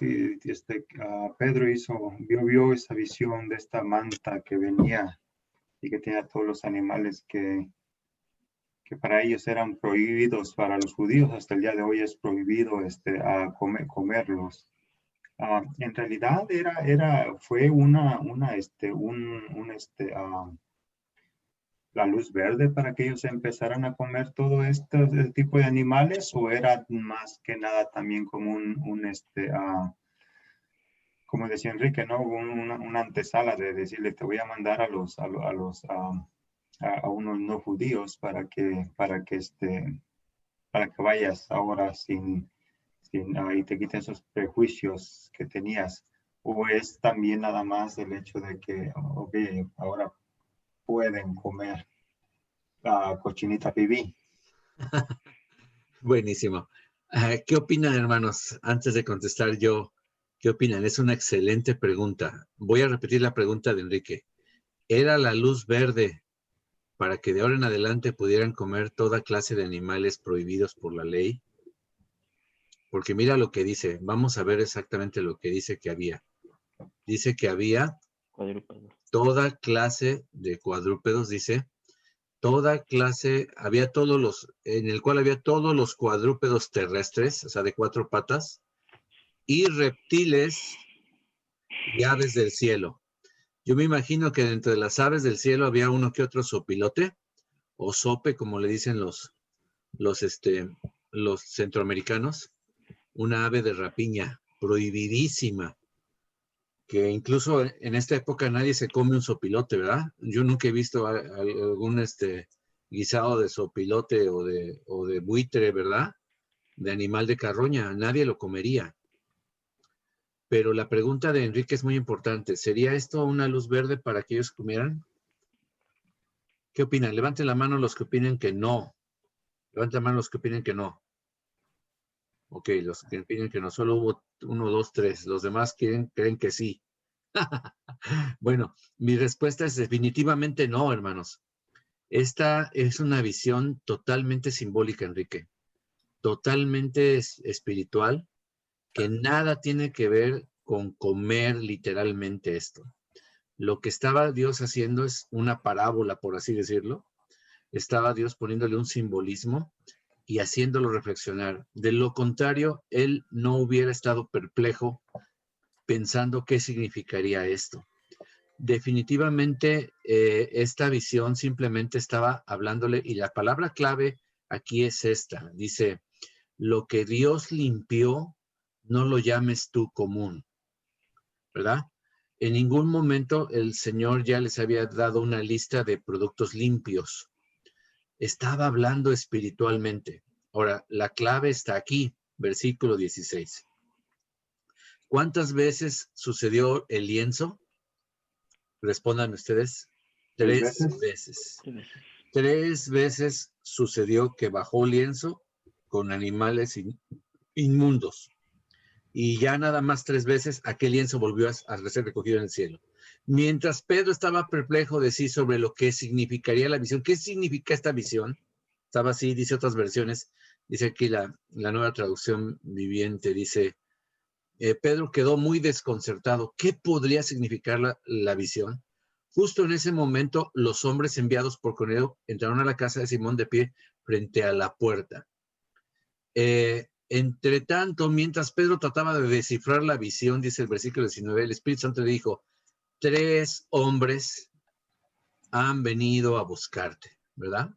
Speaker 8: Pedro vio esa visión de esta manta que venía y que tenía todos los animales que para ellos eran prohibidos, para los judíos hasta el día de hoy es prohibido comerlos. En realidad fue la luz verde para que ellos empezaran a comer todo este tipo de animales, o era más que nada también como como decía Enrique, ¿no? Una antesala de decirle, te voy a mandar a unos no judíos para que vayas ahora y te quiten esos prejuicios que tenías. ¿O es también nada más el hecho de que, okay, ahora pueden comer cochinita pibí?
Speaker 2: Buenísimo. ¿Qué opinan, hermanos? Antes de contestar yo, ¿qué opinan? Es una excelente pregunta. Voy a repetir la pregunta de Enrique. ¿Era la luz verde para que de ahora en adelante pudieran comer toda clase de animales prohibidos por la ley? Porque mira lo que dice. Vamos a ver exactamente lo que dice que había. Dice que había toda clase de cuadrúpedos, dice. Toda clase, en el cual había todos los cuadrúpedos terrestres, o sea, de 4 patas, y reptiles y aves del cielo. Yo me imagino que dentro de las aves del cielo había uno que otro sopilote, o sope, como le dicen los centroamericanos, una ave de rapiña, prohibidísima, que incluso en esta época nadie se come un sopilote, ¿verdad? Yo nunca he visto algún guisado de sopilote o de buitre, ¿verdad? De animal de carroña, nadie lo comería. Pero la pregunta de Enrique es muy importante. ¿Sería esto una luz verde para que ellos comieran? ¿Qué opinan? Levanten la mano los que opinen que no. Levanten la mano los que opinen que no. Ok, los que opinen que no. Solo hubo 1, 2, 3. Los demás creen que sí. Bueno, mi respuesta es definitivamente no, hermanos. Esta es una visión totalmente simbólica, Enrique. Totalmente espiritual, que nada tiene que ver con comer literalmente esto. Lo que estaba Dios haciendo es una parábola, por así decirlo. Estaba Dios poniéndole un simbolismo y haciéndolo reflexionar. De lo contrario, él no hubiera estado perplejo pensando qué significaría esto. Definitivamente esta visión simplemente estaba hablándole, y la palabra clave aquí es esta. Dice, lo que Dios limpió, no lo llames tú común, ¿verdad? En ningún momento el Señor ya les había dado una lista de productos limpios. Estaba hablando espiritualmente. Ahora, la clave está aquí, versículo 16. ¿Cuántas veces sucedió el lienzo? Respondan ustedes. 3 veces. 3 veces sucedió que bajó lienzo con animales inmundos. Y ya nada más 3 veces aquel lienzo volvió a ser recogido en el cielo. Mientras Pedro estaba perplejo de sí sobre lo que significaría la visión. ¿Qué significa esta visión? Estaba así, dice otras versiones. Dice aquí la nueva traducción viviente, dice, Pedro quedó muy desconcertado. ¿Qué podría significar la visión? Justo en ese momento, los hombres enviados por Cornelio entraron a la casa de Simón de pie frente a la puerta. Entre tanto, mientras Pedro trataba de descifrar la visión, dice el versículo 19, el Espíritu Santo le dijo, 3 hombres han venido a buscarte, ¿verdad?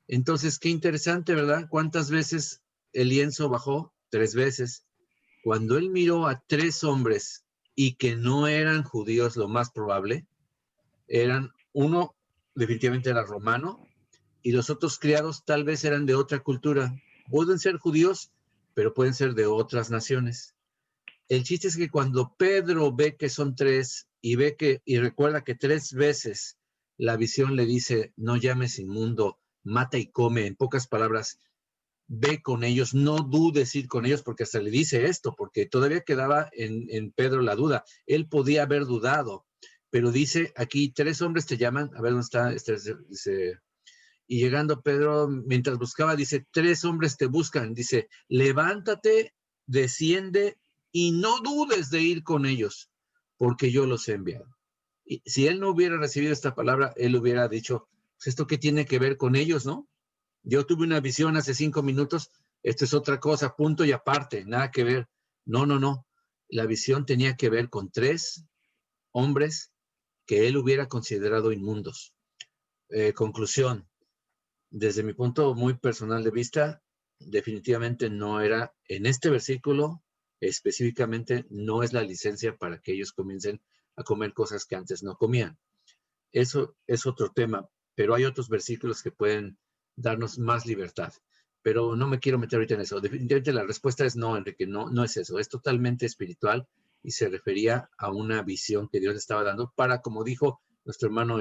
Speaker 2: Entonces, qué interesante, ¿verdad? ¿Cuántas veces el lienzo bajó? 3 veces. Cuando él miró a 3 hombres y que no eran judíos, lo más probable, uno definitivamente era romano y los otros criados tal vez eran de otra cultura. Pueden ser judíos, pero pueden ser de otras naciones. El chiste es que cuando Pedro ve que son 3 y recuerda que 3 veces la visión le dice, no llames inmundo, mata y come, en pocas palabras, ve con ellos, no dudes ir con ellos, porque hasta le dice esto, porque todavía quedaba en Pedro la duda. Él podía haber dudado, pero dice aquí, 3 hombres te llaman, a ver dónde está, dice, y llegando Pedro, mientras buscaba, dice, 3 hombres te buscan, dice, levántate, desciende y no dudes de ir con ellos, porque yo los he enviado. Y si él no hubiera recibido esta palabra, él hubiera dicho, pues esto qué tiene que ver con ellos, ¿no? Yo tuve una visión hace 5 minutos, esto es otra cosa, punto y aparte, nada que ver. No. La visión tenía que ver con 3 hombres que él hubiera considerado inmundos. Conclusión, desde mi punto muy personal de vista, definitivamente no era, en este versículo específicamente, no es la licencia para que ellos comiencen a comer cosas que antes no comían. Eso es otro tema, pero hay otros versículos que pueden darnos más libertad. Pero no me quiero meter ahorita en eso. Definitivamente la respuesta es no, Enrique, no es eso. Es totalmente espiritual y se refería a una visión que Dios estaba dando para, como dijo nuestro hermano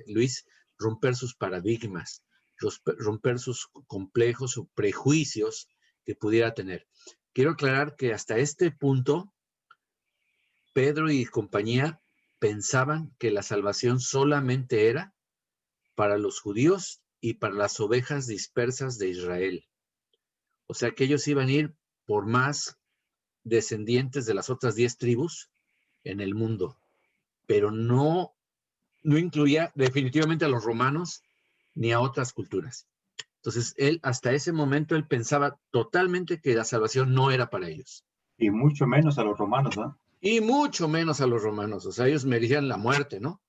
Speaker 2: Luis, romper sus paradigmas, romper sus complejos, sus prejuicios que pudiera tener. Quiero aclarar que hasta este punto, Pedro y compañía pensaban que la salvación solamente era para los judíos y para las ovejas dispersas de Israel. O sea que ellos iban a ir por más descendientes de las otras 10 tribus en el mundo, pero no incluía definitivamente a los romanos ni a otras culturas. Entonces, hasta ese momento, él pensaba totalmente que la salvación no era para ellos.
Speaker 8: Y mucho menos a los romanos, ¿no?
Speaker 2: Y mucho menos a los romanos. O sea, ellos merecían la muerte, ¿no?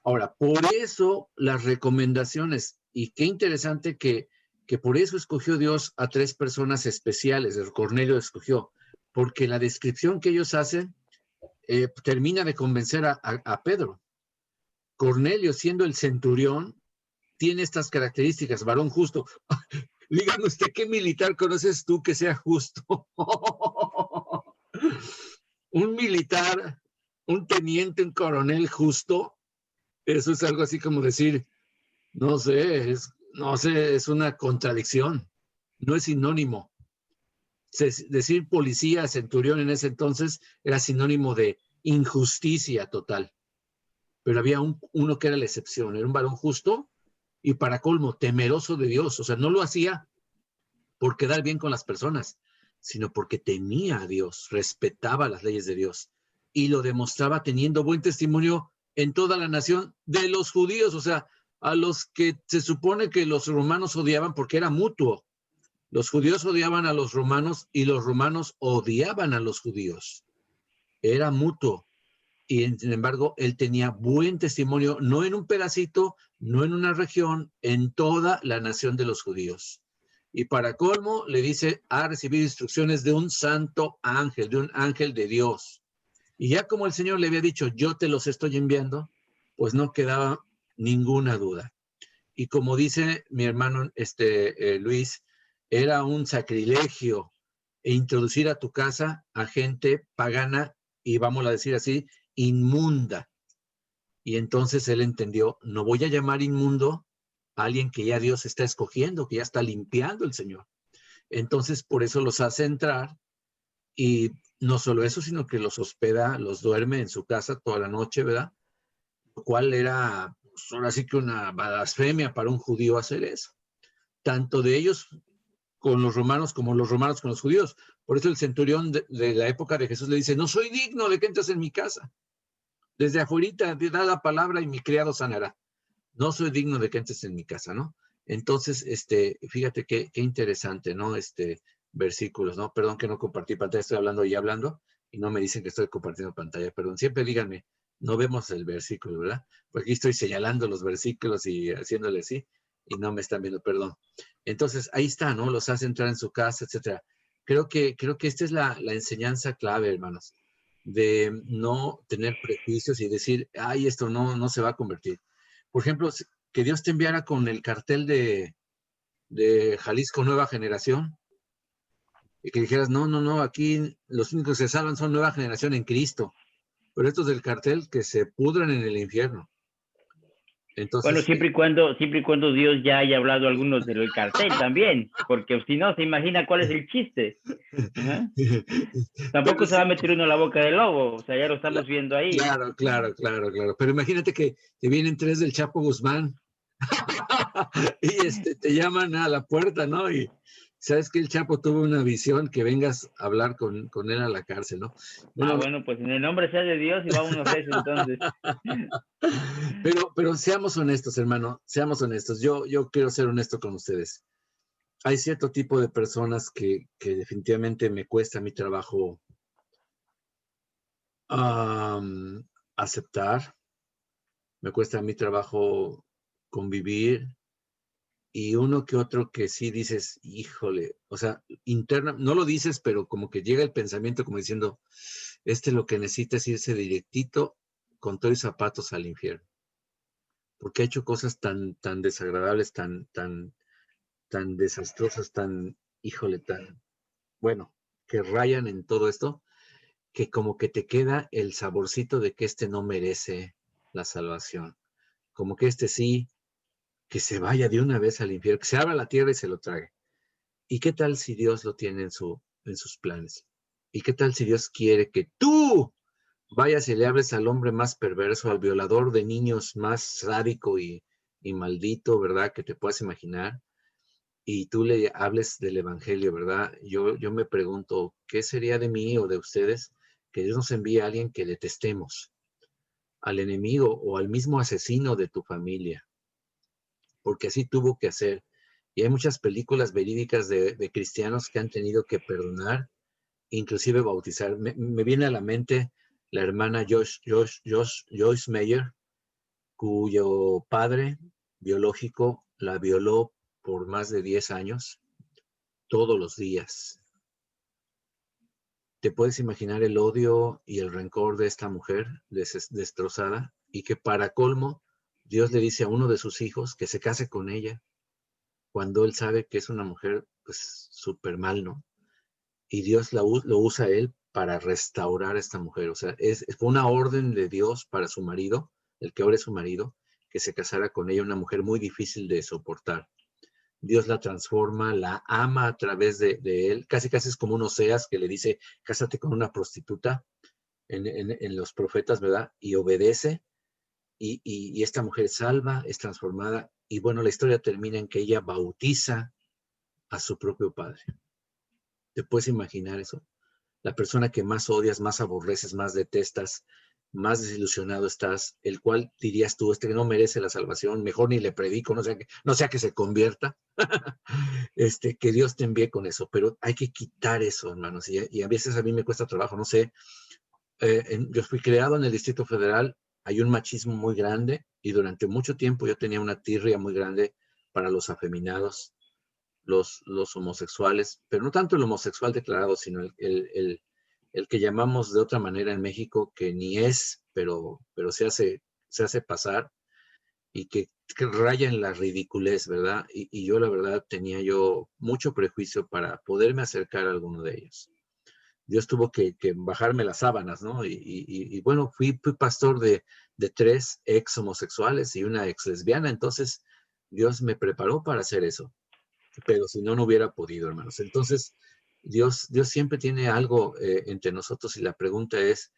Speaker 2: Ahora, por eso las recomendaciones, y qué interesante que por eso escogió Dios a 3 personas especiales, Cornelio escogió, porque la descripción que ellos hacen termina de convencer a Pedro. Cornelio, siendo el centurión, tiene estas características, varón justo. Dígame usted, ¿qué militar conoces tú que sea justo? Un militar, un teniente, un coronel justo, eso es algo así como decir, no sé, es una contradicción, no es sinónimo. Decir policía, centurión en ese entonces era sinónimo de injusticia total. Pero había uno que era la excepción, era un varón justo y para colmo, temeroso de Dios. O sea, no lo hacía por quedar bien con las personas, sino porque temía a Dios, respetaba las leyes de Dios y lo demostraba teniendo buen testimonio en toda la nación de los judíos. O sea, a los que se supone que los romanos odiaban porque era mutuo. Los judíos odiaban a los romanos y los romanos odiaban a los judíos. Era mutuo. Y sin embargo, él tenía buen testimonio, no en un pedacito, no en una región, en toda la nación de los judíos. Y para colmo, le dice, ha recibido instrucciones de un santo ángel, de un ángel de Dios. Y ya como el Señor le había dicho, yo te los estoy enviando, pues no quedaba ninguna duda. Y como dice mi hermano Luis, era un sacrilegio introducir a tu casa a gente pagana y, vamos a decir así, inmunda. Y entonces él entendió, no voy a llamar inmundo a alguien que ya Dios está escogiendo, que ya está limpiando el Señor. Entonces por eso los hace entrar y no solo eso, sino que los hospeda, los duerme en su casa toda la noche, ¿verdad? Lo cual era, pues, ahora sí que una blasfemia para un judío hacer eso. Tanto de ellos con los romanos como los romanos con los judíos. Por eso el centurión de la época de Jesús le dice, no soy digno de que entres en mi casa. Desde afuera da la palabra y mi criado sanará. No soy digno de que entres en mi casa, ¿no? Entonces, fíjate qué interesante, ¿no? Versículos, ¿no? Perdón que no compartí pantalla, estoy hablando y hablando y no me dicen que estoy compartiendo pantalla, perdón. Siempre díganme, no vemos el versículo, ¿verdad? Porque aquí estoy señalando los versículos y haciéndole así y no me están viendo, perdón. Entonces, ahí está, ¿no? Los hace entrar en su casa, etcétera. Creo que esta es la enseñanza clave, hermanos, de no tener prejuicios y decir, ay, esto no se va a convertir. Por ejemplo, que Dios te enviara con el cartel de Jalisco Nueva Generación y que dijeras, no, aquí los únicos que se salvan son Nueva Generación en Cristo, pero estos del cartel que se pudran en el infierno. Entonces,
Speaker 9: bueno, siempre y cuando Dios ya haya hablado a algunos del cartel también, porque si no, se imagina cuál es el chiste. Tampoco se va a meter uno en la boca del lobo, o sea, ya lo estamos viendo ahí.
Speaker 2: Claro. Pero imagínate que vienen 3 del Chapo Guzmán y te llaman a la puerta, ¿no? Y sabes que el Chapo tuvo una visión, que vengas a hablar con él a la cárcel, ¿no?
Speaker 9: Bueno, pues en el nombre sea de Dios y vámonos a eso entonces.
Speaker 2: Pero seamos honestos, hermano, seamos honestos. Yo quiero ser honesto con ustedes. Hay cierto tipo de personas que definitivamente me cuesta mi trabajo aceptar, me cuesta mi trabajo convivir, y uno que otro que sí dices, híjole, o sea, interna, no lo dices, pero como que llega el pensamiento como diciendo, lo que necesita es irse directito con todo y zapatos al infierno, porque ha hecho cosas tan desagradables, tan desastrosas, bueno, que rayan en todo esto, que como que te queda el saborcito de que no merece la salvación, como que sí, que se vaya de una vez al infierno, que se abra la tierra y se lo trague. ¿Y qué tal si Dios lo tiene en sus planes? ¿Y qué tal si Dios quiere que tú vayas y le hables al hombre más perverso, al violador de niños más sádico y maldito, ¿verdad? Que te puedas imaginar, y tú le hables del evangelio, ¿verdad? Yo me pregunto, ¿qué sería de mí o de ustedes que Dios nos envíe a alguien que detestemos, al enemigo o al mismo asesino de tu familia? Porque así tuvo que hacer. Y hay muchas películas verídicas de cristianos que han tenido que perdonar, inclusive bautizar. Me viene a la mente la hermana Joyce Meyer, cuyo padre biológico la violó por más de 10 años, todos los días. ¿Te puedes imaginar el odio y el rencor de esta mujer destrozada? Y que para colmo, Dios le dice a uno de sus hijos que se case con ella, cuando él sabe que es una mujer, pues, súper mal, ¿no? Y Dios lo usa a él para restaurar a esta mujer. O sea, fue una orden de Dios para su marido, el que ahora es su marido, que se casara con ella, una mujer muy difícil de soportar. Dios la transforma, la ama a través de él. Casi es como un Oseas que le dice, cásate con una prostituta en los profetas, ¿verdad? Y obedece. Y esta mujer salva, es transformada. Y bueno, la historia termina en que ella bautiza a su propio padre. ¿Te puedes imaginar eso? La persona que más odias, más aborreces, más detestas, más desilusionado estás, el cual dirías tú, este que no merece la salvación, mejor ni le predico, no sea que se convierta, que Dios te envíe con eso, pero hay que quitar eso, hermanos, y a veces a mí me cuesta trabajo, no sé, yo fui creado en el Distrito Federal, hay un machismo muy grande, y durante mucho tiempo yo tenía una tirria muy grande para los afeminados, los homosexuales, pero no tanto el homosexual declarado, sino el que llamamos de otra manera en México, que ni es, pero se hace pasar y que raya en la ridiculez, ¿verdad? Y yo la verdad tenía yo mucho prejuicio para poderme acercar a alguno de ellos. Dios tuvo que bajarme las sábanas, ¿no? Y bueno, fui pastor de 3 ex homosexuales y una ex lesbiana, entonces Dios me preparó para hacer eso, pero si no, no hubiera podido, hermanos. Entonces, Dios siempre tiene algo entre nosotros y la pregunta es,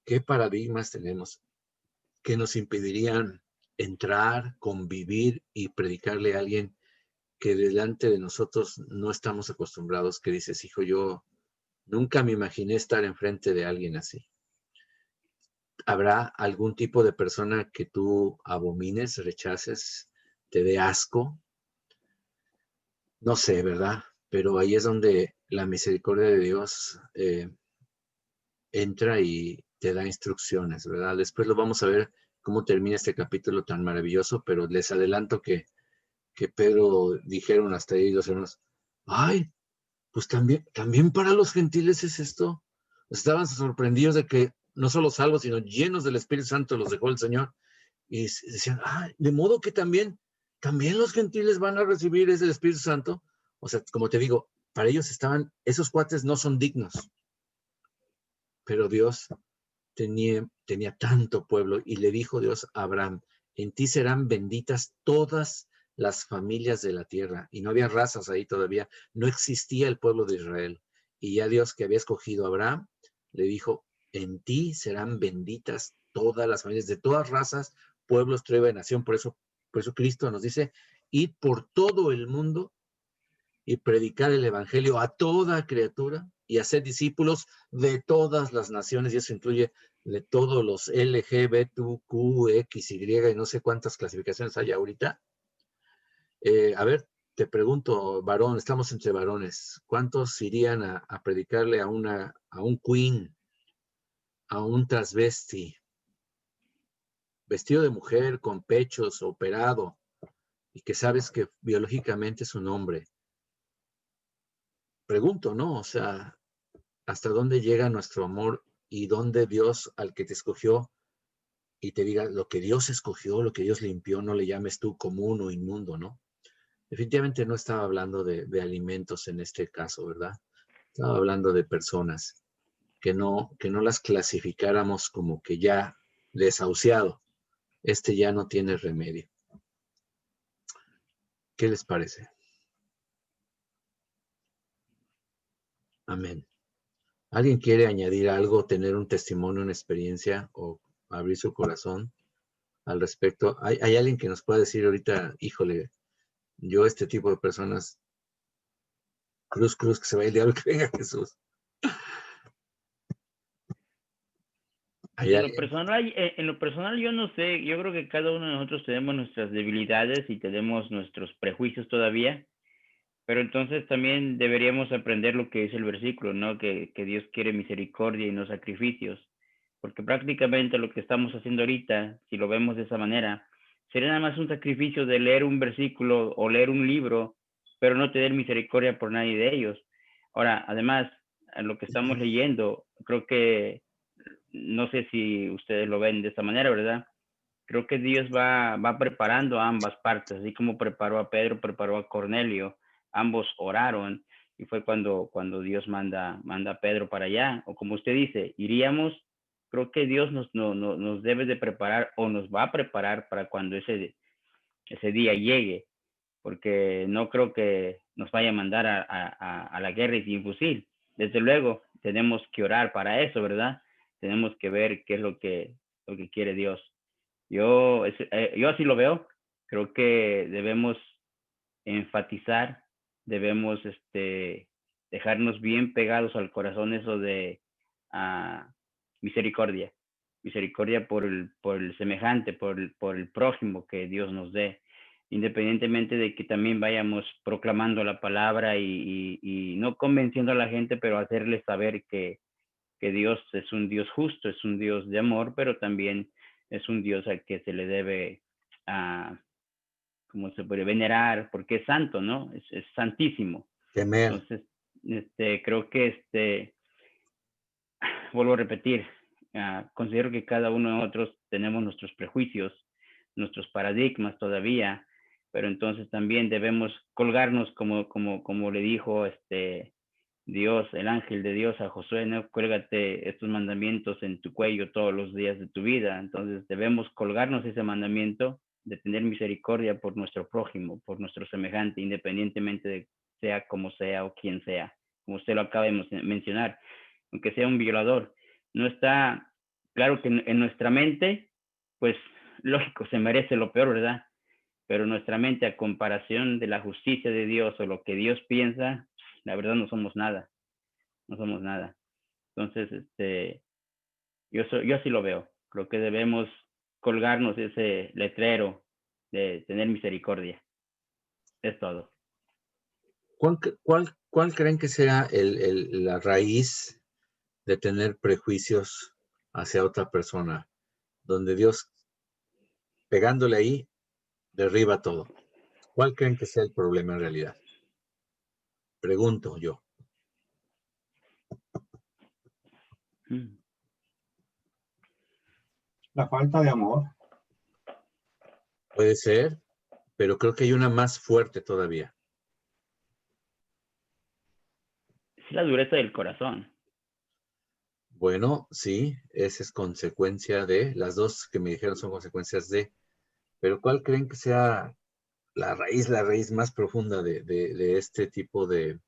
Speaker 2: ¿qué paradigmas tenemos que nos impedirían entrar, convivir y predicarle a alguien que delante de nosotros no estamos acostumbrados, que dices, hijo, yo nunca me imaginé estar enfrente de alguien así? ¿Habrá algún tipo de persona que tú abomines, rechaces, te dé asco? No sé, ¿verdad? Pero ahí es donde la misericordia de Dios entra y te da instrucciones, ¿verdad? Después lo vamos a ver cómo termina este capítulo tan maravilloso, pero les adelanto que Pedro dijeron hasta ahí los hermanos, ay, pues también para los gentiles es esto. Estaban sorprendidos de que no solo salvos, sino llenos del Espíritu Santo los dejó el Señor. Y decían, de modo que también los gentiles van a recibir ese Espíritu Santo. O sea, como te digo, para ellos esos cuates no son dignos. Pero Dios tenía tanto pueblo y le dijo Dios a Abraham, en ti serán benditas todas las familias de la tierra. Y no había razas ahí todavía, no existía el pueblo de Israel. Y ya Dios, que había escogido a Abraham, le dijo, en ti serán benditas todas las familias de todas razas, pueblos, tribu y nación. Por eso Cristo nos dice, id por todo el mundo y predicar el evangelio a toda criatura y hacer discípulos de todas las naciones, y eso incluye de todos los LGBTQ, X, Y, y no sé cuántas clasificaciones hay ahorita. A ver, te pregunto, varón, estamos entre varones, ¿cuántos irían a predicarle a un queen, a un transvesti, vestido de mujer, con pechos, operado, y que sabes que biológicamente es un hombre? Pregunto, ¿no? O sea, ¿hasta dónde llega nuestro amor y dónde Dios al que te escogió y te diga lo que Dios escogió, lo que Dios limpió, no le llames tú común o inmundo, ¿no? Definitivamente no estaba hablando de alimentos en este caso, ¿verdad? Estaba hablando de personas que no las clasificáramos como que ya desahuciado. Ya no tiene remedio. ¿Qué les parece? Amén. ¿Alguien quiere añadir algo, tener un testimonio, una experiencia o abrir su corazón al respecto? ¿Hay alguien que nos pueda decir ahorita, híjole, yo este tipo de personas, cruz, que se vaya el diablo, que venga Jesús?
Speaker 9: En lo personal yo no sé, yo creo que cada uno de nosotros tenemos nuestras debilidades y tenemos nuestros prejuicios todavía, pero entonces también deberíamos aprender lo que dice el versículo, ¿no? Que Dios quiere misericordia y no sacrificios, porque prácticamente lo que estamos haciendo ahorita, si lo vemos de esa manera, sería nada más un sacrificio de leer un versículo o leer un libro, pero no tener misericordia por nadie de ellos. Ahora, además, en lo que estamos leyendo, creo que, no sé si ustedes lo ven de esta manera, ¿verdad? Creo que Dios va preparando a ambas partes, así como preparó a Pedro, preparó a Cornelio, ambos oraron y fue cuando Dios manda a Pedro para allá, o como usted dice, iríamos, creo que Dios nos debe de preparar o nos va a preparar para cuando ese día llegue, porque no creo que nos vaya a mandar a la guerra y sin fusil. Desde luego, tenemos que orar para eso, ¿verdad? Tenemos que ver qué es lo que quiere Dios. Yo así lo veo. Creo que debemos enfatizar, debemos dejarnos bien pegados al corazón eso de misericordia. misericordia por el semejante, por el prójimo que Dios nos dé, independientemente de que también vayamos proclamando la palabra y no convenciendo a la gente, pero hacerles saber que Dios es un Dios justo, es un Dios de amor, pero también es un Dios al que se le debe, como se puede venerar, porque es santo, ¿no? Es santísimo.
Speaker 2: Temer.
Speaker 9: Entonces, creo que vuelvo a repetir, considero que cada uno de nosotros tenemos nuestros prejuicios, nuestros paradigmas todavía, pero entonces también debemos colgarnos como le dijo Dios, el ángel de Dios a Josué, ¿no? Cuélgate estos mandamientos en tu cuello todos los días de tu vida. Entonces debemos colgarnos ese mandamiento de tener misericordia por nuestro prójimo, por nuestro semejante, independientemente de sea como sea o quien sea, como usted lo acaba de mencionar, aunque sea un violador. No está claro que en nuestra mente, pues lógico, se merece lo peor, ¿verdad? Pero nuestra mente, a comparación de la justicia de Dios o lo que Dios piensa, la verdad no somos nada. No somos nada. Entonces, yo así lo veo. Creo que debemos colgarnos ese letrero de tener misericordia. Es todo.
Speaker 2: ¿Cuál creen que sea la raíz de tener prejuicios hacia otra persona? Donde Dios, pegándole ahí, derriba todo. ¿Cuál creen que sea el problema en realidad? Pregunto yo.
Speaker 8: La falta de amor.
Speaker 2: Puede ser, pero creo que hay una más fuerte todavía.
Speaker 9: Es la dureza del corazón.
Speaker 2: Bueno, sí, esa es consecuencia de, las dos que me dijeron son consecuencias de, pero ¿cuál creen que sea la raíz más profunda de este tipo de...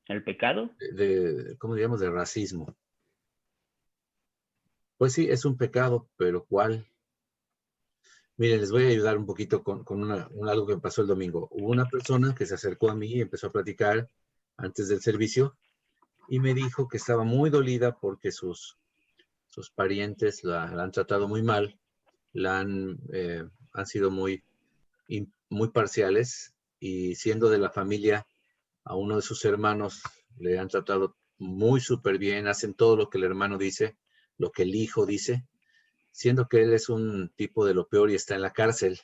Speaker 9: ¿El pecado?
Speaker 2: ¿Cómo diríamos? De racismo. Pues sí, es un pecado, pero ¿cuál? Miren, les voy a ayudar un poquito con algo que me pasó el domingo. Hubo una persona que se acercó a mí y empezó a platicar antes del servicio y me dijo que estaba muy dolida porque sus parientes la han tratado muy mal, han sido muy parciales y siendo de la familia, a uno de sus hermanos le han tratado muy súper bien, hacen todo lo que el hermano dice, lo que el hijo dice, siendo que él es un tipo de lo peor y está en la cárcel,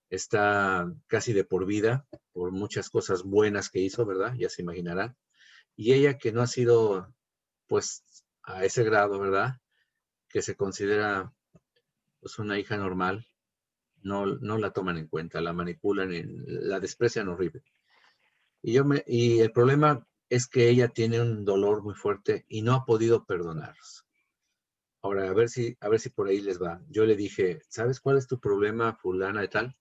Speaker 2: está casi de por vida por muchas cosas buenas que hizo, ¿verdad? Ya se imaginarán. Y ella que no ha sido, pues, a ese grado, ¿verdad? Que se considera, pues, una hija normal, no la toman en cuenta, la manipulan, la desprecian horrible. Y el problema es que ella tiene un dolor muy fuerte y no ha podido perdonarlos. Ahora, a ver si por ahí les va. Yo le dije, ¿sabes cuál es tu problema, fulana de tal?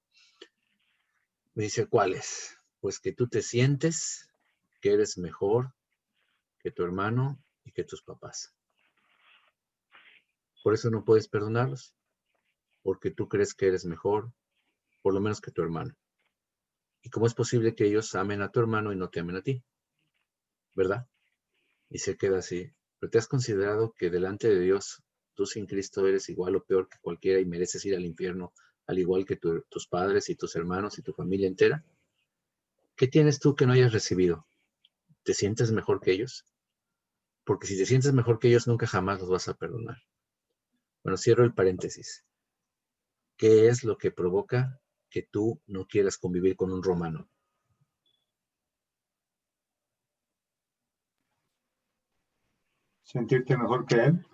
Speaker 2: Me dice, ¿cuál es? Pues que tú te sientes que eres mejor que tu hermano y que tus papás. Por eso no puedes perdonarlos, porque tú crees que eres mejor, por lo menos que tu hermano. ¿Y cómo es posible que ellos amen a tu hermano y no te amen a ti? ¿Verdad? Y se queda así. ¿Pero te has considerado que delante de Dios, tú sin Cristo eres igual o peor que cualquiera y mereces ir al infierno, al igual que tus padres y tus hermanos y tu familia entera? ¿Qué tienes tú que no hayas recibido? ¿Te sientes mejor que ellos? Porque si te sientes mejor que ellos, nunca jamás los vas a perdonar. Bueno, cierro el paréntesis. ¿Qué es lo que provoca que tú no quieras convivir con un romano?
Speaker 8: Sentirte mejor que él.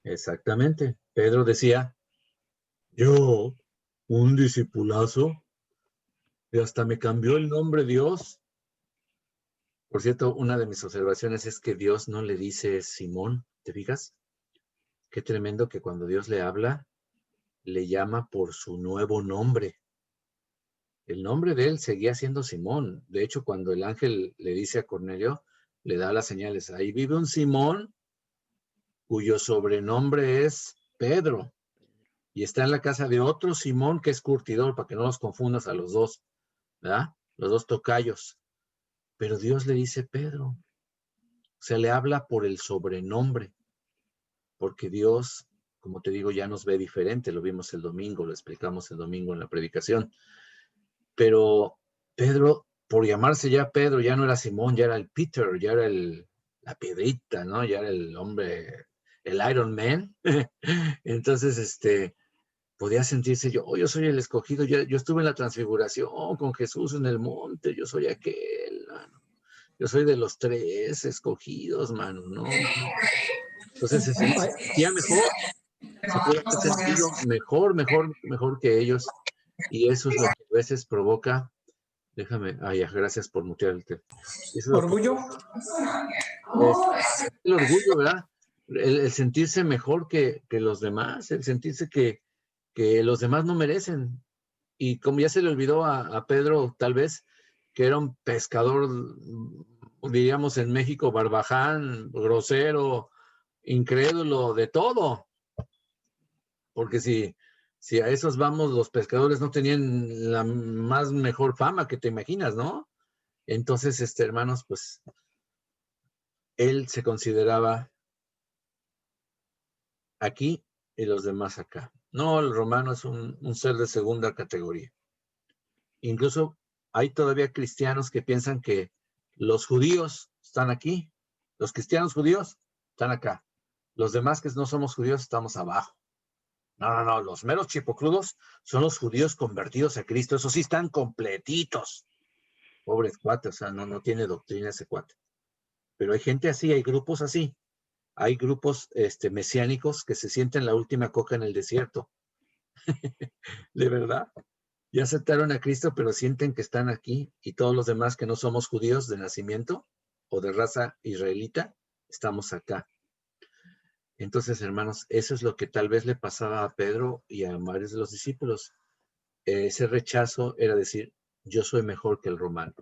Speaker 2: Exactamente. Pedro decía, yo, un discipulazo, y hasta me cambió el nombre Dios. Por cierto, una de mis observaciones es que Dios no le dice Simón, ¿te fijas? Qué tremendo que cuando Dios le habla, le llama por su nuevo nombre. El nombre de él seguía siendo Simón. De hecho, cuando el ángel le dice a Cornelio, le da las señales. Ahí vive un Simón cuyo sobrenombre es Pedro. Y está en la casa de otro Simón que es curtidor, para que no los confundas a los dos, ¿verdad? Los dos tocayos. Pero Dios le dice Pedro. O sea, le habla por el sobrenombre. Porque Dios, como te digo, ya nos ve diferente. Lo vimos el domingo, lo explicamos el domingo en la predicación. Pero Pedro, por llamarse ya Pedro, ya no era Simón, ya era el Peter, ya era la piedrita, ¿no? Ya era el hombre, el Iron Man. Entonces, podía sentirse yo soy el escogido, yo estuve en la transfiguración con Jesús en el monte, yo soy aquel, mano. Yo soy de los 3 escogidos, mano, ¿no? Entonces se sentía mejor, se puede haber sentido mejor que ellos. Y eso es lo que a veces provoca, gracias por mutear el teléfono.
Speaker 10: ¿Orgullo?
Speaker 2: El orgullo, ¿verdad? El sentirse mejor que los demás, el sentirse que los demás no merecen. Y como ya se le olvidó a Pedro, tal vez, que era un pescador, diríamos en México, barbaján, grosero, incrédulo, de todo. Porque si a esos vamos, los pescadores no tenían la más mejor fama que te imaginas, ¿no? Entonces, hermanos, pues, él se consideraba aquí y los demás acá. No, el romano es un ser de segunda categoría. Incluso hay todavía cristianos que piensan que los judíos están aquí, los cristianos judíos están acá. Los demás que no somos judíos estamos abajo. No, los meros chipocludos son los judíos convertidos a Cristo. Esos sí están completitos. Pobres cuates, o sea, no tiene doctrina ese cuate. Pero hay gente así, hay grupos así. Hay grupos mesiánicos que se sienten la última coca en el desierto. De verdad. Ya aceptaron a Cristo, pero sienten que están aquí, y todos los demás que no somos judíos de nacimiento o de raza israelita, estamos acá. Entonces, hermanos, eso es lo que tal vez le pasaba a Pedro y a varios de los discípulos. Ese rechazo era decir, yo soy mejor que el romano.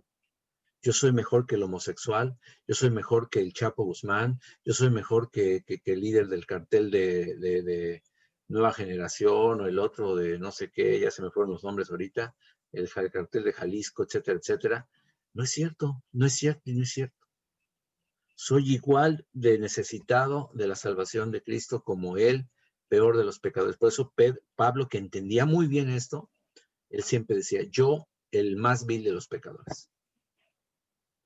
Speaker 2: Yo soy mejor que el homosexual, yo soy mejor que el Chapo Guzmán, yo soy mejor que el líder del cartel de Nueva Generación, o el otro de no sé qué, ya se me fueron los nombres ahorita, el cartel de Jalisco, etcétera, etcétera. No es cierto, no es cierto y no es cierto. Soy igual de necesitado de la salvación de Cristo como él, peor de los pecadores. Por eso Pablo, que entendía muy bien esto, él siempre decía, yo, el más vil de los pecadores.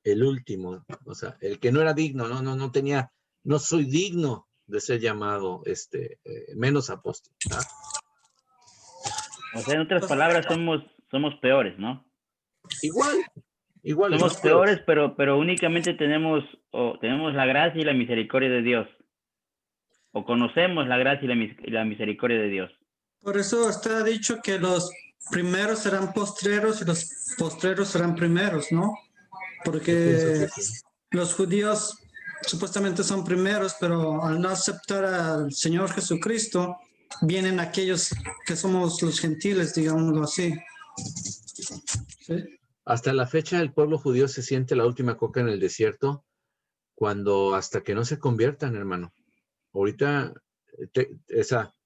Speaker 2: El último, o sea, el que no era digno, no soy digno de ser llamado menos apóstol. ¿Ah?
Speaker 9: O sea, en otras palabras, somos peores, ¿no?
Speaker 2: Igual.
Speaker 9: Somos peores, pero únicamente tenemos la gracia y la misericordia de Dios. O conocemos la gracia y la misericordia de Dios.
Speaker 10: Por eso está dicho que los primeros serán postreros y los postreros serán primeros, ¿no? Porque los judíos supuestamente son primeros, pero al no aceptar al Señor Jesucristo, vienen aquellos que somos los gentiles, digámoslo así. ¿Sí?
Speaker 2: Hasta la fecha el pueblo judío se siente la última coca en el desierto, cuando hasta que no se conviertan, hermano. Ahorita,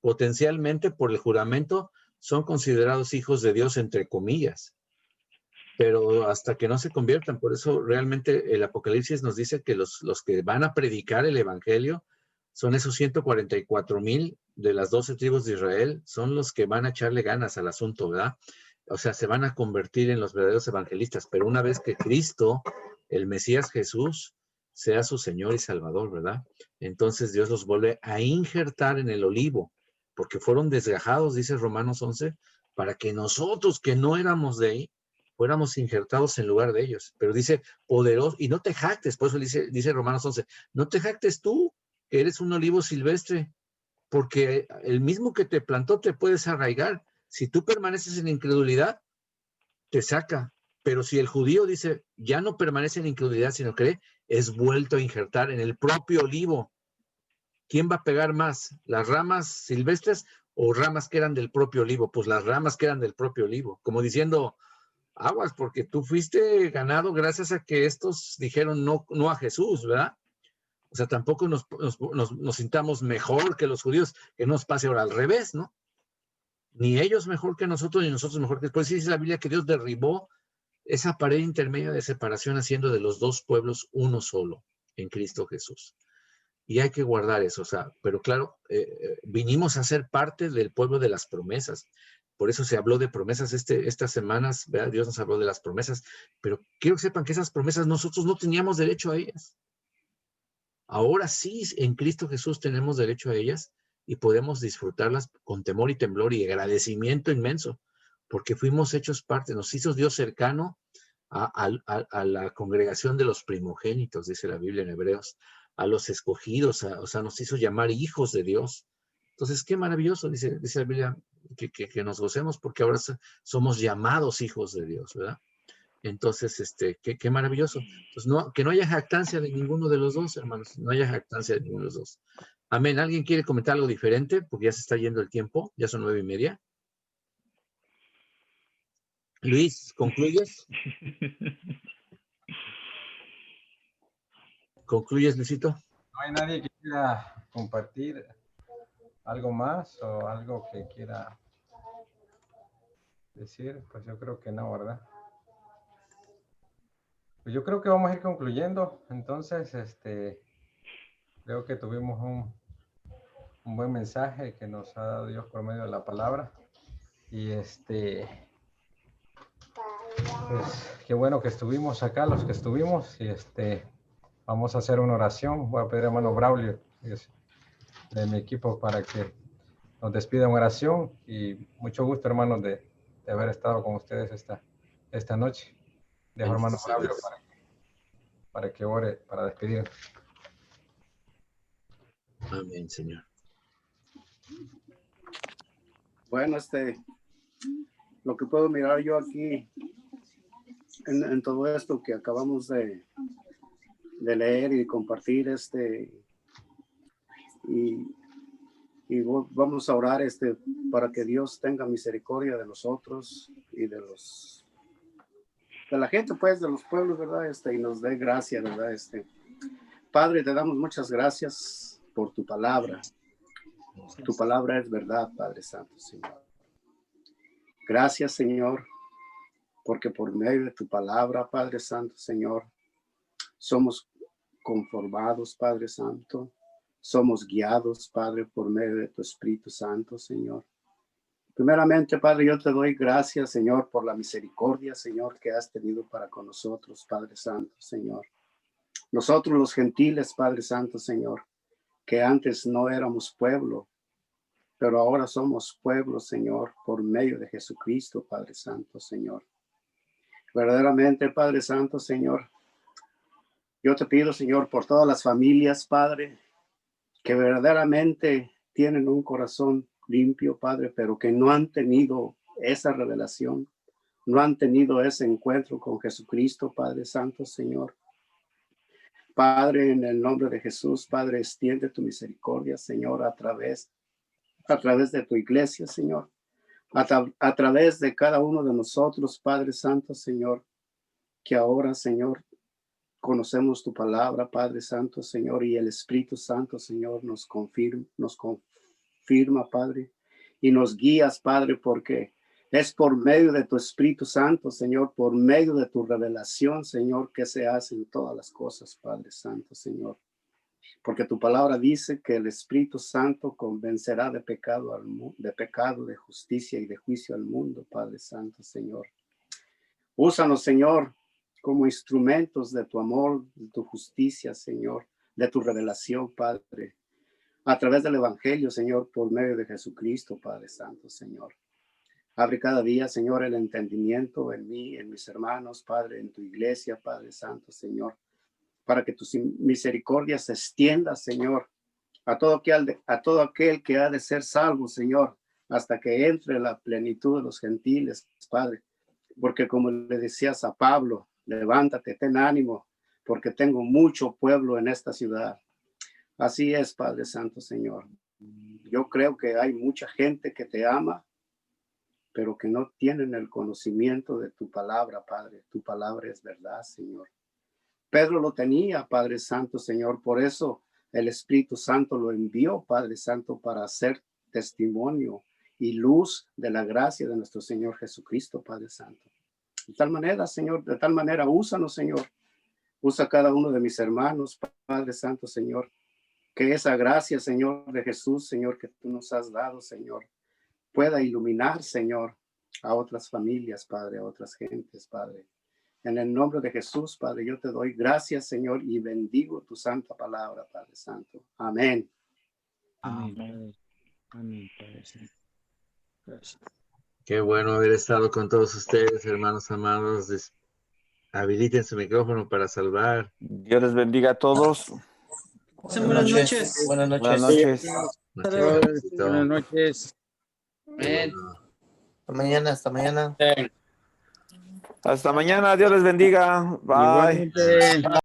Speaker 2: potencialmente por el juramento, son considerados hijos de Dios, entre comillas. Pero hasta que no se conviertan, por eso realmente el Apocalipsis nos dice que los que van a predicar el Evangelio son esos 144,000 de las 12 tribus de Israel, son los que van a echarle ganas al asunto, ¿verdad? O sea, se van a convertir en los verdaderos evangelistas, pero una vez que Cristo, el Mesías Jesús, sea su Señor y Salvador, ¿verdad? Entonces Dios los vuelve a injertar en el olivo, porque fueron desgajados, dice Romanos 11, para que nosotros que no éramos de ahí, fuéramos injertados en lugar de ellos. Pero dice, poderoso, y no te jactes, por eso dice Romanos 11, no te jactes tú, que eres un olivo silvestre, porque el mismo que te plantó te puedes arraigar. Si tú permaneces en incredulidad, te saca. Pero si el judío dice, ya no permanece en incredulidad, sino cree, es vuelto a injertar en el propio olivo. ¿Quién va a pegar más? ¿Las ramas silvestres o ramas que eran del propio olivo? Pues las ramas que eran del propio olivo. Como diciendo, aguas, porque tú fuiste ganado gracias a que estos dijeron no a Jesús, ¿verdad? O sea, tampoco nos sintamos mejor que los judíos, que nos pase ahora al revés, ¿no? Ni ellos mejor que nosotros, ni nosotros mejor que... Pues dice la Biblia que Dios derribó esa pared intermedia de separación, haciendo de los dos pueblos uno solo, en Cristo Jesús. y hay que guardar eso, o sea, pero claro, vinimos a ser parte del pueblo de las promesas. Por eso se habló de promesas estas semanas, ¿verdad? Dios nos habló de las promesas, pero quiero que sepan que esas promesas nosotros no teníamos derecho a ellas. Ahora sí, en Cristo Jesús tenemos derecho a ellas y podemos disfrutarlas con temor y temblor y agradecimiento inmenso, porque fuimos hechos parte, nos hizo Dios cercano a la congregación de los primogénitos, dice la Biblia en Hebreos, a los escogidos, o sea, nos hizo llamar hijos de Dios. Entonces, qué maravilloso, dice la Biblia, que nos gocemos porque ahora somos llamados hijos de Dios, ¿verdad? Entonces, qué maravilloso. Entonces, que no haya jactancia de ninguno de los dos, hermanos, no haya jactancia de ninguno de los dos. Amén. ¿Alguien quiere comentar algo diferente? Porque ya se está yendo el tiempo, ya son 9:30. Luis, ¿concluyes? ¿Concluyes, Luisito?
Speaker 1: ¿No hay nadie que quiera compartir algo más o algo que quiera decir? Pues yo creo que no, ¿verdad? Pues yo creo que vamos a ir concluyendo. Entonces, creo que tuvimos un buen mensaje que nos ha dado Dios por medio de la palabra. Y pues qué bueno que estuvimos acá, los que estuvimos. Y vamos a hacer una oración. Voy a pedir a hermano Braulio de mi equipo para que nos despida en oración. Y mucho gusto, hermanos, de haber estado con ustedes esta noche. Dejo a hermano Braulio para que ore, para despedir.
Speaker 2: Amén, Señor.
Speaker 6: Bueno, lo que puedo mirar yo aquí en todo esto que acabamos de leer y compartir, y vamos a orar para que Dios tenga misericordia de nosotros y de la gente, pues, de los pueblos, ¿verdad? Y nos dé gracia, ¿verdad? Padre, te damos muchas gracias por tu palabra. Tu palabra es verdad, Padre Santo, Señor. Gracias, Señor, porque por medio de tu palabra, Padre Santo, Señor, somos conformados, Padre Santo. Somos guiados, Padre, por medio de tu Espíritu Santo, Señor. Primeramente, Padre, yo te doy gracias, Señor, por la misericordia, Señor, que has tenido para con nosotros, Padre Santo, Señor. Nosotros los gentiles, Padre Santo, Señor, que antes no éramos pueblo, pero ahora somos pueblo, Señor, por medio de Jesucristo, Padre Santo, Señor. Verdaderamente, Padre Santo, Señor, yo te pido, Señor, por todas las familias, Padre, que verdaderamente tienen un corazón limpio, Padre, pero que no han tenido esa revelación, no han tenido ese encuentro con Jesucristo, Padre Santo, Señor. Padre, en el nombre de Jesús, Padre, extiende tu misericordia, Señor, a través de tu iglesia, Señor, a través de cada uno de nosotros, Padre Santo, Señor, que ahora, Señor, conocemos tu palabra, Padre Santo, Señor, y el Espíritu Santo, Señor, nos confirma, Padre, y nos guías, Padre, porque es por medio de tu Espíritu Santo, Señor, por medio de tu revelación, Señor, que se hacen todas las cosas, Padre Santo, Señor. Porque tu palabra dice que el Espíritu Santo convencerá de pecado, de justicia y de juicio al mundo, Padre Santo, Señor. Úsanos, Señor, como instrumentos de tu amor, de tu justicia, Señor, de tu revelación, Padre, a través del Evangelio, Señor, por medio de Jesucristo, Padre Santo, Señor. Abre cada día, Señor, el entendimiento en mí, en mis hermanos, Padre, en tu iglesia, Padre Santo, Señor, para que tu misericordia se extienda, Señor, a todo aquel que ha de ser salvo, Señor, hasta que entre la plenitud de los gentiles, Padre. Porque como le decías a Pablo, levántate, ten ánimo, porque tengo mucho pueblo en esta ciudad. Así es, Padre Santo, Señor. Yo creo que hay mucha gente que te ama, pero que no tienen el conocimiento de tu palabra, Padre. Tu palabra es verdad, Señor. Pedro lo tenía, Padre Santo, Señor. Por eso el Espíritu Santo lo envió, Padre Santo, para hacer testimonio y luz de la gracia de nuestro Señor Jesucristo, Padre Santo. De tal manera, Señor, de tal manera, úsanos, Señor. Usa cada uno de mis hermanos, Padre Santo, Señor, que esa gracia, Señor, de Jesús, Señor, que tú nos has dado, Señor, pueda iluminar, Señor, a otras familias, Padre, a otras gentes, Padre. En el nombre de Jesús, Padre, yo te doy gracias, Señor, y bendigo tu santa palabra, Padre Santo. Amén.
Speaker 9: Amén. Amén, Padre Santo. Gracias.
Speaker 2: Qué bueno haber estado con todos ustedes, hermanos amados. Habiliten su micrófono para salvar.
Speaker 7: Dios les bendiga a todos.
Speaker 10: Buenas noches.
Speaker 11: Buenas noches.
Speaker 7: Buenas noches.
Speaker 9: Buenas noches.
Speaker 11: Amén. Hasta mañana, hasta mañana.
Speaker 7: Hasta mañana. Dios les bendiga. Bye.
Speaker 9: Igualmente.